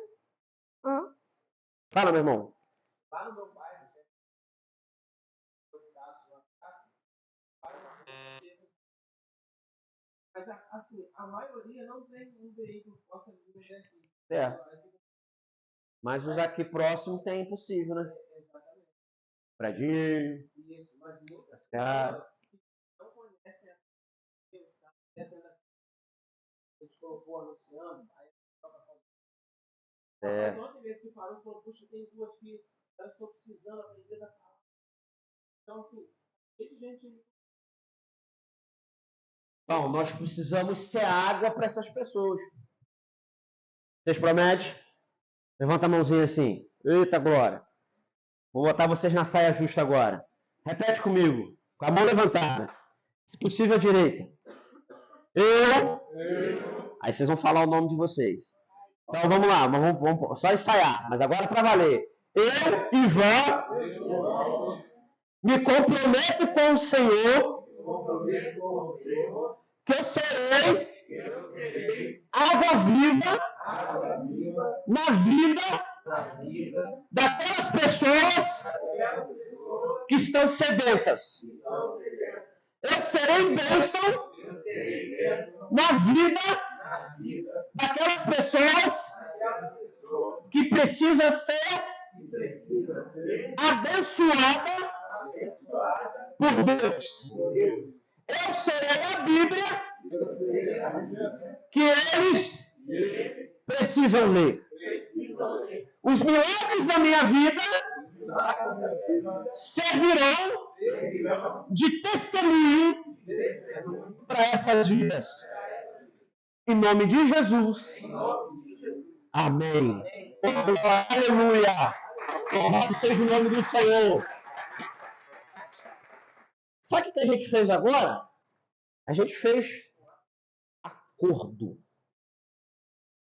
Fala, meu irmão. Lá no meu bairro, mas assim, a maioria não tem um veículo que possa vir aqui. Certo. Mas os aqui próximos tem impossível, né? Predinho, as casas. Não conhecem a Deus, tá? A gente colocou anunciando, aí toca fazer. Mas ontem mesmo que parou, falou, puxa, tem 2 filhas, elas estão precisando aprender a falar. Então, assim, tem gente. Então, nós precisamos ser água para essas pessoas. Vocês prometem? Levanta a mãozinha assim. Eita, glória. Vou botar vocês na saia justa agora. Repete comigo, com a mão levantada. Se possível, à direita. Eu. Aí vocês vão falar o nome de vocês. Então vamos lá, vamos só ensaiar. Mas agora para valer. Eu, Ivan, me comprometo com o Senhor que eu serei água viva na vida daquelas pessoas que estão sedentas. Eu serei bênção na vida daquelas pessoas que precisam ser abençoadas por Deus. Eu serei a Bíblia que eles precisam ler. Os milagres da minha vida servirão de testemunho para essas vidas. Em nome de Jesus. Amém. Aleluia. Louvado seja o nome do Senhor. Sabe o que a gente fez agora? A gente fez acordo.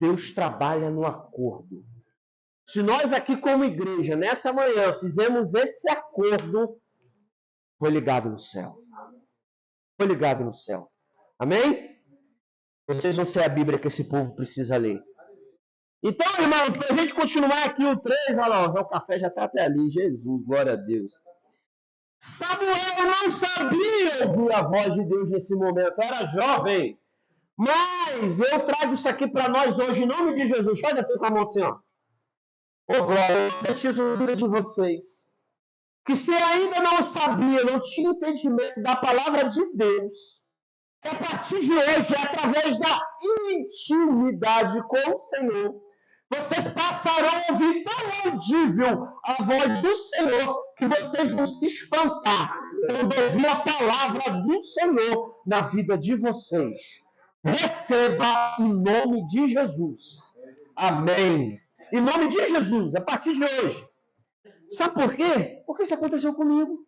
Deus trabalha no acordo. Se nós aqui como igreja, nessa manhã, fizemos esse acordo, foi ligado no céu. Foi ligado no céu. Amém? Vocês vão ser a Bíblia que esse povo precisa ler. Então, irmãos, para a gente continuar aqui o 3, olha lá, o café já está até ali. Jesus, glória a Deus. Samuel não sabia ouvir a voz de Deus nesse momento, era jovem. Mas eu trago isso aqui para nós hoje, em nome de Jesus. Faz assim com a mão assim, ó. Ô, glória, eu preciso da vida de vocês. Que se ainda não sabia, não tinha entendimento da palavra de Deus, que a partir de hoje, através da intimidade com o Senhor, vocês passarão a ouvir tão audível a voz do Senhor que vocês vão se espantar quando ouvir a palavra do Senhor na vida de vocês. Receba em nome de Jesus. Amém. Em nome de Jesus, a partir de hoje. Sabe por quê? Porque isso aconteceu comigo.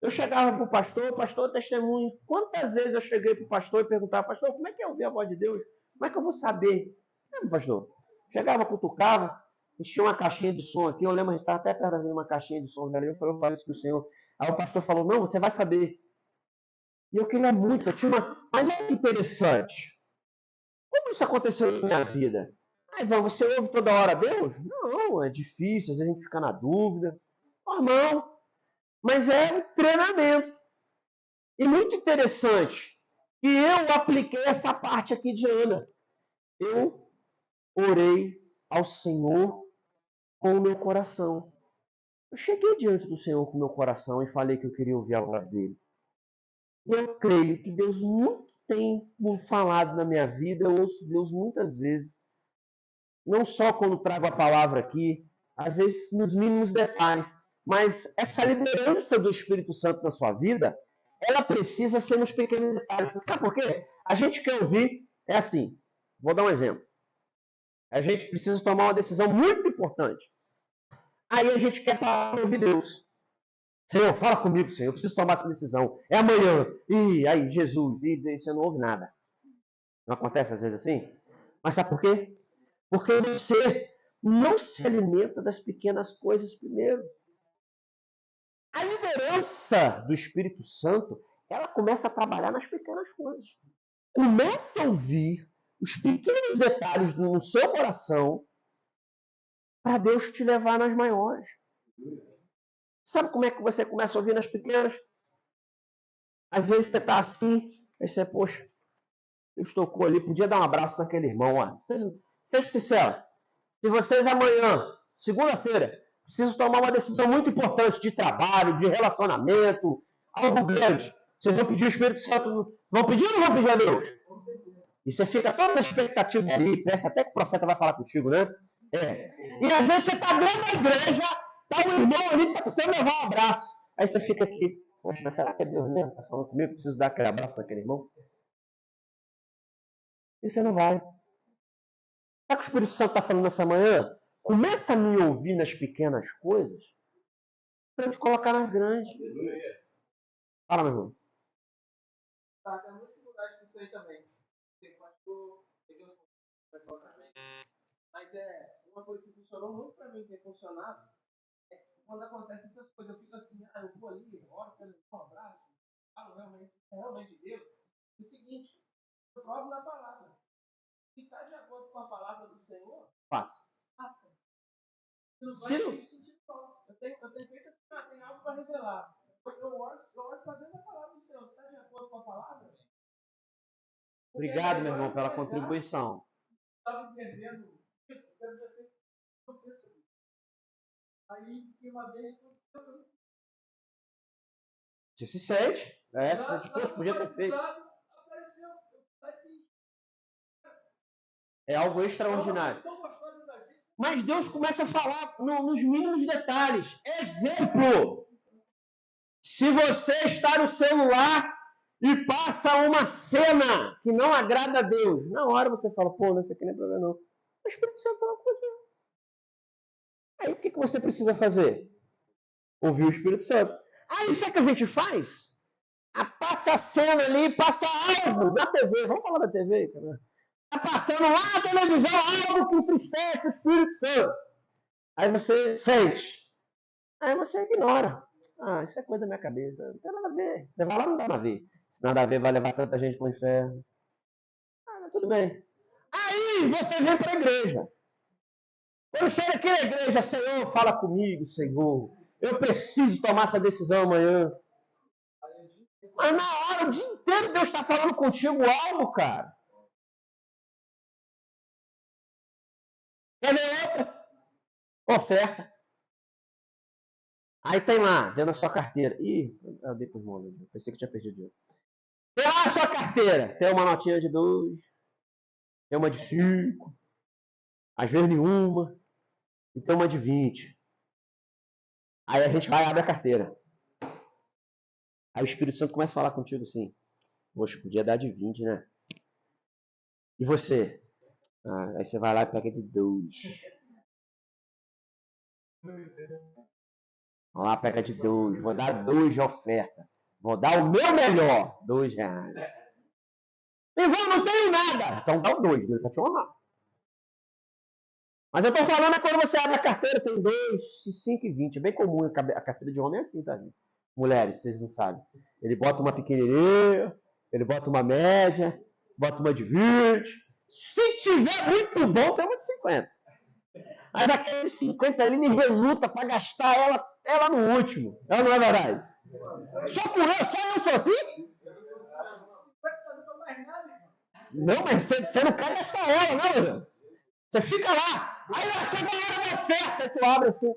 Eu chegava para o pastor testemunho. Quantas vezes eu cheguei para o pastor e perguntava, pastor, como é que é ouvir a voz de Deus? Como é que eu vou saber? Pastor, chegava, cutucava, enchia uma caixinha de som aqui, eu lembro, a gente estava até perto de uma caixinha de som, eu falei, eu falo isso para o Senhor. Aí o pastor falou, não, você vai saber. E eu queria muito, eu tinha uma... Mas é interessante. Como isso aconteceu na minha vida? Ivan, você ouve toda hora Deus? Não, é difícil, às vezes a gente fica na dúvida. Normal. Mas é um treinamento. E muito interessante que eu apliquei essa parte aqui de Ana. Eu orei ao Senhor com o meu coração. Eu cheguei diante do Senhor com o meu coração e falei que eu queria ouvir a voz dele. E eu creio que Deus muito tem falado na minha vida, eu ouço Deus muitas vezes. Não só quando trago a palavra aqui, às vezes nos mínimos detalhes, mas essa liderança do Espírito Santo na sua vida, ela precisa ser nos pequenos detalhes. Porque sabe por quê? A gente quer ouvir, é assim, vou dar um exemplo. A gente precisa tomar uma decisão muito importante. Aí a gente quer para ouvir Deus. Senhor, fala comigo, Senhor, eu preciso tomar essa decisão. É amanhã. E aí, Jesus, e você não ouve nada. Não acontece às vezes assim? Mas sabe por quê? Porque você não se alimenta das pequenas coisas primeiro. A liderança do Espírito Santo, ela começa a trabalhar nas pequenas coisas. Começa a ouvir os pequenos detalhes no seu coração para Deus te levar nas maiores. Sabe como é que você começa a ouvir nas pequenas? Às vezes você está assim, aí você, poxa, Deus tocou ali, podia dar um abraço naquele irmão. Ó. Seja sincero, se vocês amanhã, segunda-feira, precisam tomar uma decisão muito importante de trabalho, de relacionamento, algo grande, vocês vão pedir o Espírito Santo, vão pedir ou não vão pedir a Deus? E você fica toda na expectativa ali, parece até que o profeta vai falar contigo, né? E às vezes você está dentro da igreja, está um irmão ali que está precisando levar um abraço. Aí você fica aqui, poxa, mas será que é Deus mesmo? Está falando comigo, preciso dar aquele abraço naquele irmão? E você não vai. Sabe o que o Espírito Santo está falando nessa manhã? Começa a me ouvir nas pequenas coisas para te colocar nas grandes. Fala, meu irmão. Tá, tem muita dificuldade com isso aí também. Tem pastor, tem Deus também. Mas uma coisa que funcionou muito para mim, tem funcionado, é que quando acontecem essas coisas, eu fico assim, eu vou ali, oro, quero dar um abraço, falo realmente de Deus. É o seguinte, eu provo na palavra. Se está de acordo com a palavra do Senhor, Faça. faça. Você não vai ter sentido não. Eu tenho feito assim, tem algo para revelar. Eu olho para dentro da palavra do Senhor. Você está de acordo com a palavra? Obrigado, meu irmão, pela contribuição. Estava entendendo isso, quero dizer assim, eu penso isso. Aí, que uma vez aconteceu. Você se sente? Você podia ter feito. Apareceu. É algo extraordinário. Mas Deus começa a falar nos mínimos detalhes. Exemplo! Se você está no celular e passa uma cena que não agrada a Deus, na hora você fala, pô, isso aqui não é problema não. O Espírito Santo fala com você. Aí o que você precisa fazer? Ouvir o Espírito Santo. Aí isso é que a gente faz? Passa a cena ali, passa algo na TV. Vamos falar da TV, cara. Está passando lá na televisão algo que entristece o Espírito Santo. Aí você sente. Aí você ignora. Isso é coisa da minha cabeça. Não tem nada a ver. Você vai lá, não dá nada a ver. Se nada a ver, vai levar tanta gente para o inferno. Mas tudo bem. Aí você vem para a igreja. Quando chega aqui na igreja, Senhor, fala comigo, Senhor. Eu preciso tomar essa decisão amanhã. Mas na hora, o dia inteiro, Deus está falando contigo algo, cara. Quer ver outra? Oferta. Aí tem lá, dentro da sua carteira. Ih, eu dei para os irmãos, pensei que eu tinha perdido dinheiro. Tem lá a sua carteira. Tem uma notinha de 2, tem uma de 5, às vezes nenhuma, e tem uma de 20. Aí a gente vai e abre a carteira. Aí o Espírito Santo começa a falar contigo assim, poxa, podia dar de 20, né? E você? Aí você vai lá e pega de 2. Vamos lá, pega de 2. Vou dar 2 de oferta. Vou dar o meu melhor. R$2. Ivan, não tenho nada. Então dá o 2. Deus vai te honrar. Mas eu estou falando quando você abre a carteira, tem 2, 5 e 20. É bem comum a carteira de homem é assim, tá, gente? Mulheres, vocês não sabem. Ele bota uma pequenininha, ele bota uma média, bota uma de 20. Se tiver muito bom, tem uma de 50. Mas aquele 50 ali me reluta para gastar ela no último. Ela não é verdade? Só eu sou assim? Não, mas você não quer gastar ela, não, meu. Você fica lá. Aí chega a hora da oferta, tu abre assim.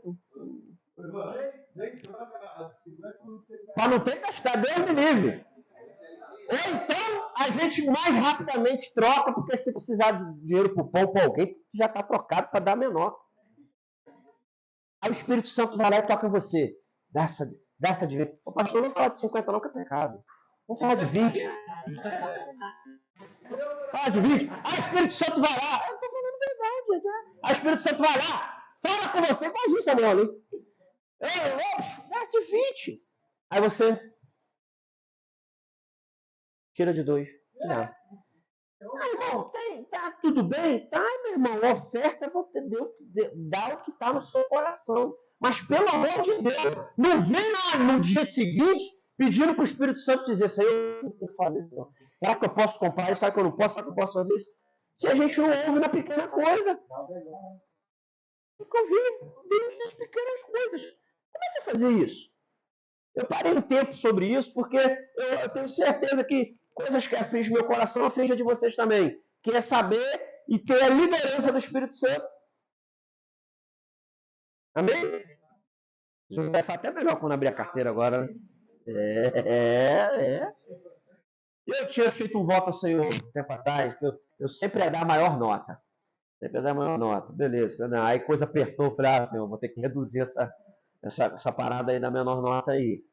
Para não ter que gastar, Deus me livre. Ou então, a gente mais rapidamente troca, porque se precisar de dinheiro para o pão para alguém, já está trocado para dar menor. Aí o Espírito Santo vai lá e toca em você. Dá essa de 20. O pastor não fala de 50 não, que é pecado. Vamos falar de 20. Fala de 20. Aí o Espírito Santo vai lá. Eu estou falando verdade. Né? Aí o Espírito Santo vai lá. Fala com você. Faz isso, Samuel. Dá de 20. Aí você tira de 2. Não. Ah, irmão, tá tudo bem? Tá, meu irmão. A oferta Deus dá o que está no seu coração. Mas, pelo amor de Deus, não vem lá no dia seguinte pedindo para o Espírito Santo dizer: Senhor, não tem que fazer isso. Será que eu posso comprar isso? Será que eu não posso? Será que eu posso fazer isso? Se a gente não ouve na pequena coisa. Tem que ouvir Deus nas pequenas coisas. Comece a fazer isso. Eu parei um tempo sobre isso, porque eu tenho certeza que coisas que afligem meu coração afligem de vocês também. Que é saber e ter a liderança do Espírito Santo. Amém? Deixa eu conversar até melhor quando abrir a carteira agora. Eu tinha feito um voto ao Senhor um tempo atrás, que eu sempre ia dar a maior nota. Sempre ia dar a maior nota. Beleza. Aí coisa apertou, eu falei, Senhor, vou ter que reduzir essa parada aí da menor nota aí.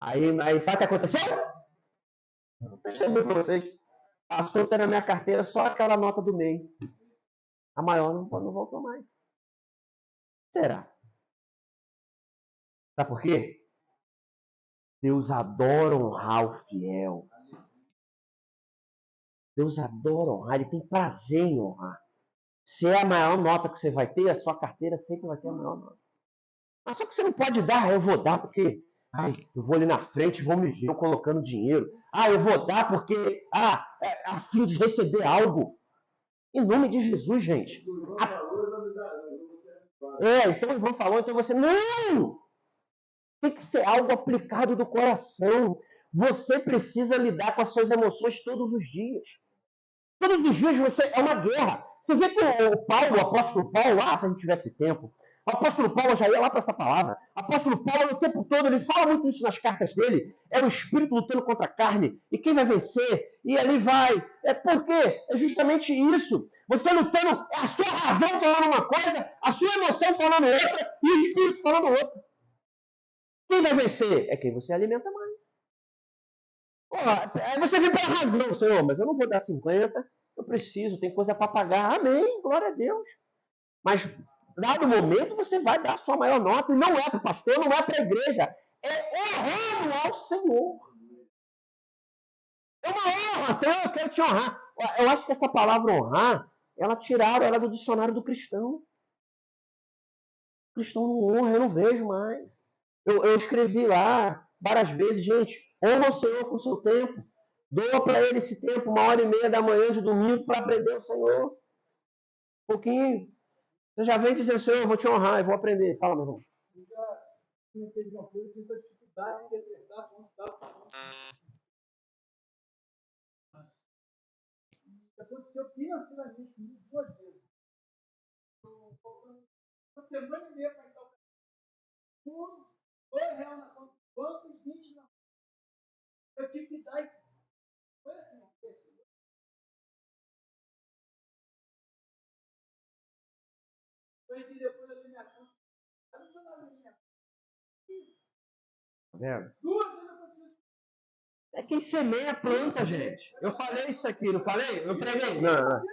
Aí sabe o que aconteceu? Vou perceber para vocês. Passou até na minha carteira só aquela nota do meio. A maior não voltou mais. Será? Sabe por quê? Deus adora honrar o fiel. Deus adora honrar, Ele tem prazer em honrar. Se é a maior nota que você vai ter, a sua carteira sempre vai ter a maior nota. Mas só que você não pode dar, eu vou dar porque eu vou ali na frente e vou me ver colocando dinheiro. Eu vou dar porque a fim de receber algo. Em nome de Jesus, gente. Então o Ivan falou, então você... Não! Tem que ser algo aplicado do coração. Você precisa lidar com as suas emoções todos os dias. Todos os dias é uma guerra. Você vê que o apóstolo Paulo, se a gente tivesse tempo, o apóstolo Paulo já ia lá para essa palavra. O apóstolo Paulo, o tempo todo, ele fala muito isso nas cartas dele. É o espírito lutando contra a carne. E quem vai vencer? E ali vai. Por quê? É justamente isso. Você lutando, é a sua razão falando uma coisa, a sua emoção falando outra, e o espírito falando outra. Quem vai vencer? É quem você alimenta mais. Aí você vem pela razão, Senhor, mas eu não vou dar 50, eu preciso, tem coisa para pagar. Amém, glória a Deus. Mas, dado momento, você vai dar a sua maior nota, e não é para o pastor, não é para a igreja, é honrando ao Senhor. É uma honra, Senhor, eu quero te honrar. Eu acho que essa palavra honrar, tiraram ela do dicionário do cristão. O cristão não honra, eu não vejo mais. Eu escrevi lá várias vezes, gente, honra o Senhor com o seu tempo. Doa para ele esse tempo, 1h30 da manhã de domingo, para aprender o Senhor. Um pouquinho. Você já vem dizendo, Senhor, eu vou te honrar, eu vou aprender. Fala, meu irmão. Eu já teve uma coisa, eu tive essa dificuldade de interpretar quando estava. Aconteceu financeiramente comigo 2 vezes. Uma semana e meia para entrar tudo, R$2 na conta do banco e 20 na conta. Eu tive que dar isso. Foi assim, depois eu li minha conta. Tá vendo? É quem semeia a planta, gente. Eu falei isso aqui, não falei? Eu preguei. Não.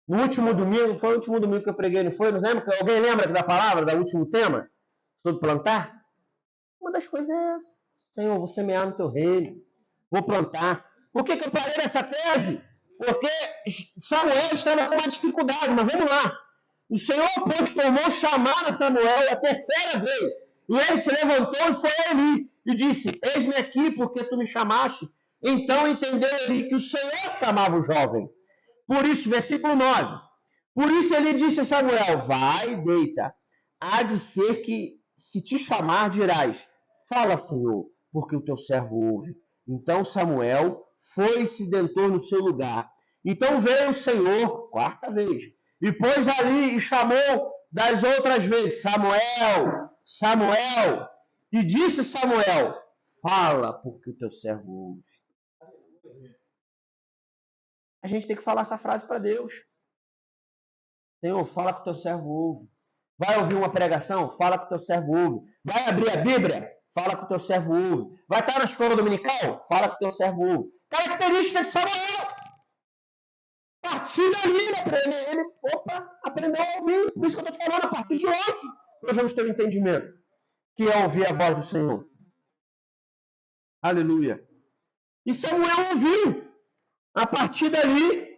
No último domingo, foi o último domingo que eu preguei, não foi? Não lembra? Alguém lembra da palavra, do último tema? Sobre plantar? Uma das coisas é essa. Senhor, vou semear no teu reino. Vou plantar. Por que eu parei nessa tese? Porque Samuel estava com uma dificuldade, mas vamos lá. O Senhor, pois, tomou chamar a Samuel a terceira vez. E ele se levantou e foi a Eli. E disse, eis-me aqui porque tu me chamaste. Então entendeu Eli que o Senhor chamava o jovem. Por isso, versículo 9. Por isso ele disse a Samuel, vai e deita. Há de ser que, se te chamar, dirás, fala, Senhor, porque o teu servo ouve. Então Samuel foi e se dentou no seu lugar. Então veio o Senhor, 4ª vez, e pôs ali e chamou das outras vezes, Samuel, Samuel. E disse Samuel: fala, porque o teu servo ouve. A gente tem que falar essa frase para Deus. Senhor, fala que o teu servo ouve. Vai ouvir uma pregação? Fala que o teu servo ouve. Vai abrir a Bíblia? Fala que o teu servo ouve. Vai estar na escola dominical? Fala que o teu servo ouve. Característica de Samuel. A partir dali, ele aprendeu a ouvir. Por isso que eu estou te falando, a partir de hoje, nós vamos ter um entendimento, que é ouvir a voz do Senhor. Aleluia. E Samuel ouviu. A partir dali,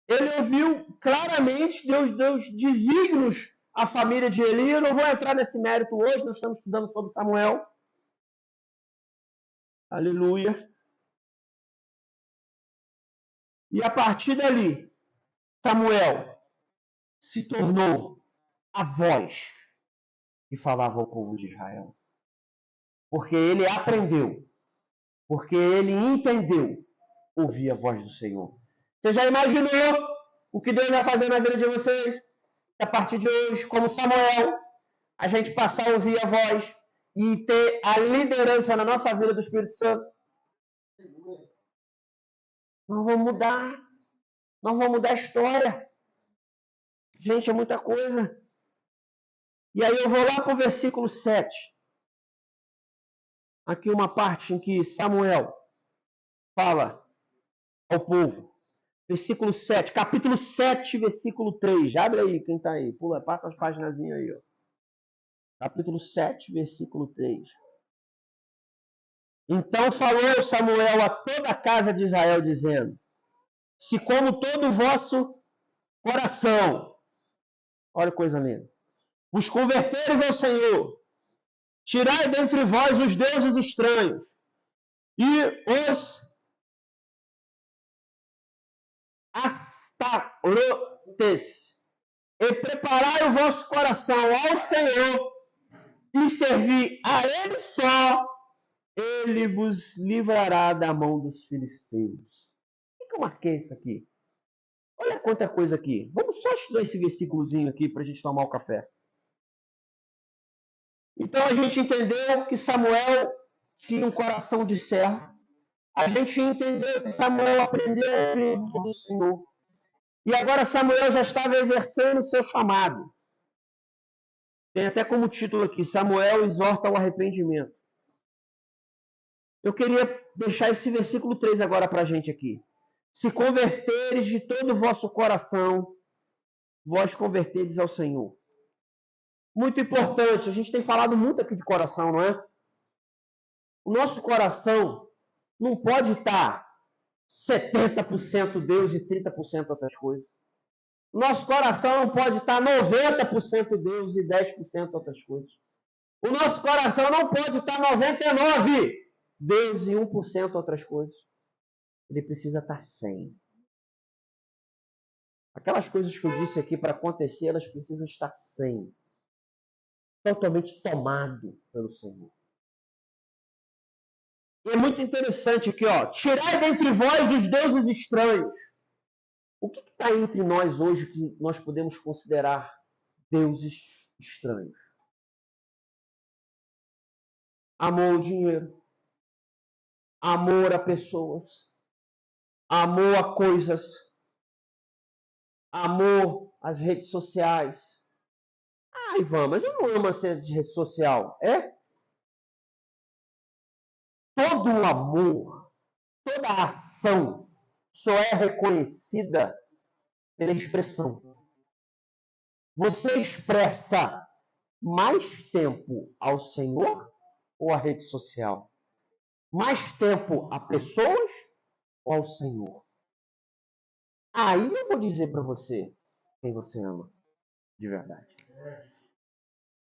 ele ouviu claramente Deus desígnios à família de Eli. Eu não vou entrar nesse mérito hoje, nós estamos estudando sobre Samuel. Aleluia. E a partir dali, Samuel se tornou a voz que falava ao povo de Israel. Porque ele aprendeu, porque ele entendeu ouvir a voz do Senhor. Você já imaginou o que Deus vai fazer na vida de vocês? A partir de hoje, como Samuel, a gente passar a ouvir a voz e ter a liderança na nossa vida do Espírito Santo. Nós vamos mudar. Nós vamos mudar a história. Gente, é muita coisa. E aí eu vou lá para o versículo 7. Aqui uma parte em que Samuel fala ao povo. Versículo 7, capítulo 7, versículo 3. Abre aí, quem está aí. Pula, passa as páginas aí. Ó. Capítulo 7, versículo 3. Então falou Samuel a toda a casa de Israel, dizendo: se como todo o vosso coração, olha que coisa linda, vos converteres ao Senhor, tirai dentre vós os deuses estranhos, e os Astarotes, e preparai o vosso coração ao Senhor, e servir a Ele só, Ele vos livrará da mão dos filisteus. Por que eu marquei isso aqui? Olha quanta coisa aqui. Vamos só estudar esse versículozinho aqui para a gente tomar o café. Então a gente entendeu que Samuel tinha um coração de servo. A gente entendeu que Samuel aprendeu a ouvir do Senhor. E agora Samuel já estava exercendo o seu chamado. Tem até como título aqui: Samuel exorta ao arrependimento. Eu queria deixar esse versículo 3 agora para a gente aqui. Se converteres de todo o vosso coração, vós convertedes ao Senhor. Muito importante, a gente tem falado muito aqui de coração, não é? O nosso coração não pode estar 70% Deus e 30% outras coisas. O nosso coração não pode estar 90% Deus e 10% outras coisas. O nosso coração não pode estar 99% Deus e 1% outras coisas. Ele precisa estar 100%. Aquelas coisas que eu disse aqui para acontecer, elas precisam estar 100%. Totalmente tomado pelo Senhor. E é muito interessante aqui, ó. Tirai dentre vós os deuses estranhos. O que está entre nós hoje que nós podemos considerar deuses estranhos? Amor ao dinheiro. Amor a pessoas. Amor a coisas. Amor às redes sociais. Ah, Ivan, mas eu não amo essa rede social. É? Todo o amor, toda a ação só é reconhecida pela expressão. Você expressa mais tempo ao Senhor ou à rede social? Mais tempo a pessoas ou ao Senhor? Aí eu vou dizer para você quem você ama de verdade.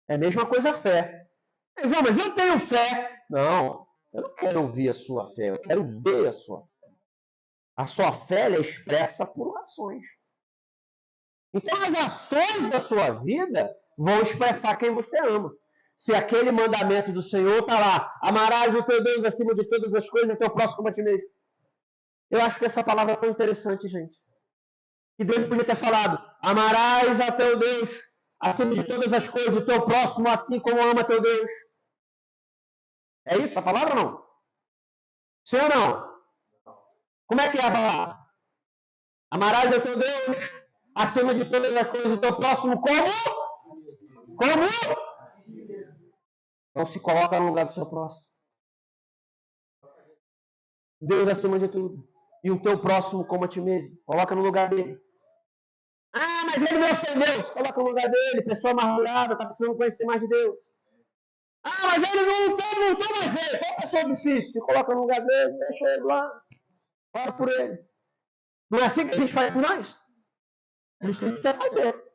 É a mesma coisa a fé. Mas eu tenho fé. Não, eu não quero ouvir a sua fé, eu quero ver a sua fé. A sua fé é expressa por ações. Então as ações da sua vida vão expressar quem você ama. Se aquele mandamento do Senhor está lá, amarás o teu Deus acima de todas as coisas e teu próximo como a ti mesmo. Eu acho que essa palavra é tão interessante, gente. Que Deus podia ter falado, amarás a teu Deus acima de todas as coisas, o teu próximo assim como ama teu Deus. É isso a palavra ou não? Sim ou não? Como é que é a palavra? Amarás a teu Deus acima de todas as coisas, o teu próximo como? Como? Então se coloca no lugar do seu próximo. Deus acima de tudo. E o teu próximo como a ti mesmo. Coloca no lugar dele. Ah, mas ele me ofendeu. Coloca no lugar dele. Pessoa amargurada, está precisando conhecer mais de Deus. Ah, mas ele não tem mais jeito. Qual pessoa difícil? Se coloca no lugar dele, deixa ele lá. Ora por ele. Não é assim que a gente faz por nós? É isso que a gente precisa fazer.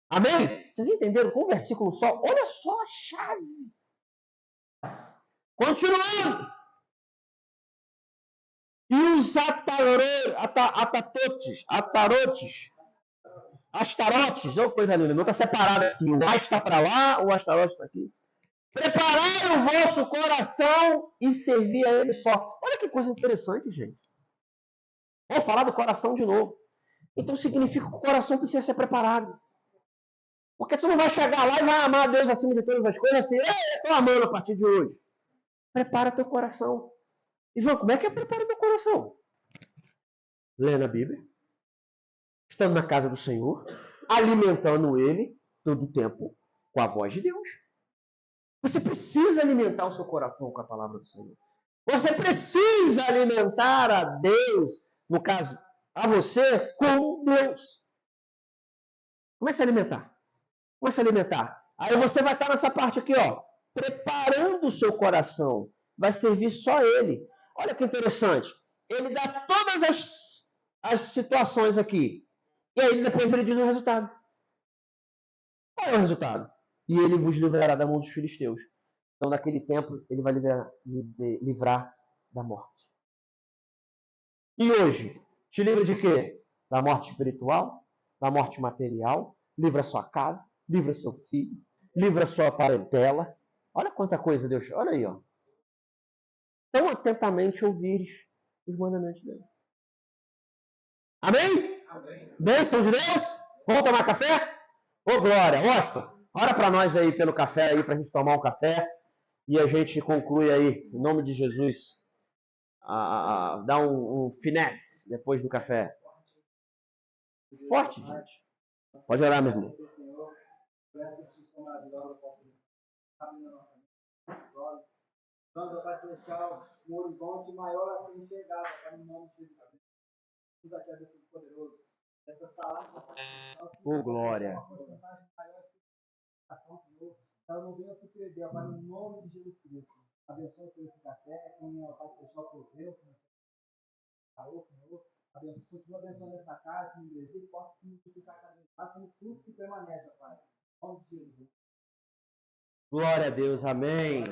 Amém? Vocês entenderam com o versículo só? Olha só a chave. Continuando. E os astarotes, ou coisa linda, não está separado assim. O A está para lá, o astarote está aqui. Preparai o vosso coração e servi a ele só. Olha que coisa interessante, gente. Vou falar do coração de novo. Então significa que o coração precisa ser preparado. Porque tu não vai chegar lá e vai amar a Deus acima de todas as coisas assim, eu estou amando a partir de hoje. Prepara teu coração. E João, como é que é preparar teu coração? Lendo a Bíblia, estando na casa do Senhor, alimentando ele todo o tempo com a voz de Deus. Você precisa alimentar o seu coração com a palavra do Senhor. Você precisa alimentar a Deus, no caso, a você, com Deus. Comece a alimentar. Comece a alimentar. Aí você vai estar nessa parte aqui, ó, preparando o seu coração. Vai servir só ele. Olha que interessante. Ele dá todas as situações aqui. E aí depois ele diz o resultado. Qual é o resultado? E ele vos livrará da mão dos filisteus. Então, naquele tempo, ele vai livrar da morte. E hoje, te livra de quê? Da morte espiritual, da morte material, livra sua casa, livra seu filho, livra sua parentela. Olha quanta coisa Deus... Olha aí, ó. Tão atentamente ouvires os mandamentos dele. Amém? Amém. Bênção de Deus? Vamos tomar café? Ô, glória. Oscar, ora para nós aí pelo café aí, para a gente tomar um café. E a gente conclui aí, em nome de Jesus, dá um finesse depois do café. Forte, gente. Pode orar, meu irmão. Santo Pai Celestial, um horizonte maior a ser enxergado, para o nome de Jesus. Nos aqui a Deus poderoso. Essas palavras, glória. Ela não venha se perder, Pai, no nome de Jesus Cristo. Abençoe o Senhor esse café, como o Pai Celestial proveu, Senhor. Abençoe, continua abençoando essa casa, esse igreja, e possa se multiplicar cada vez mais como fruto que permanece, Pai. Em nome de Jesus. Glória a Deus, amém.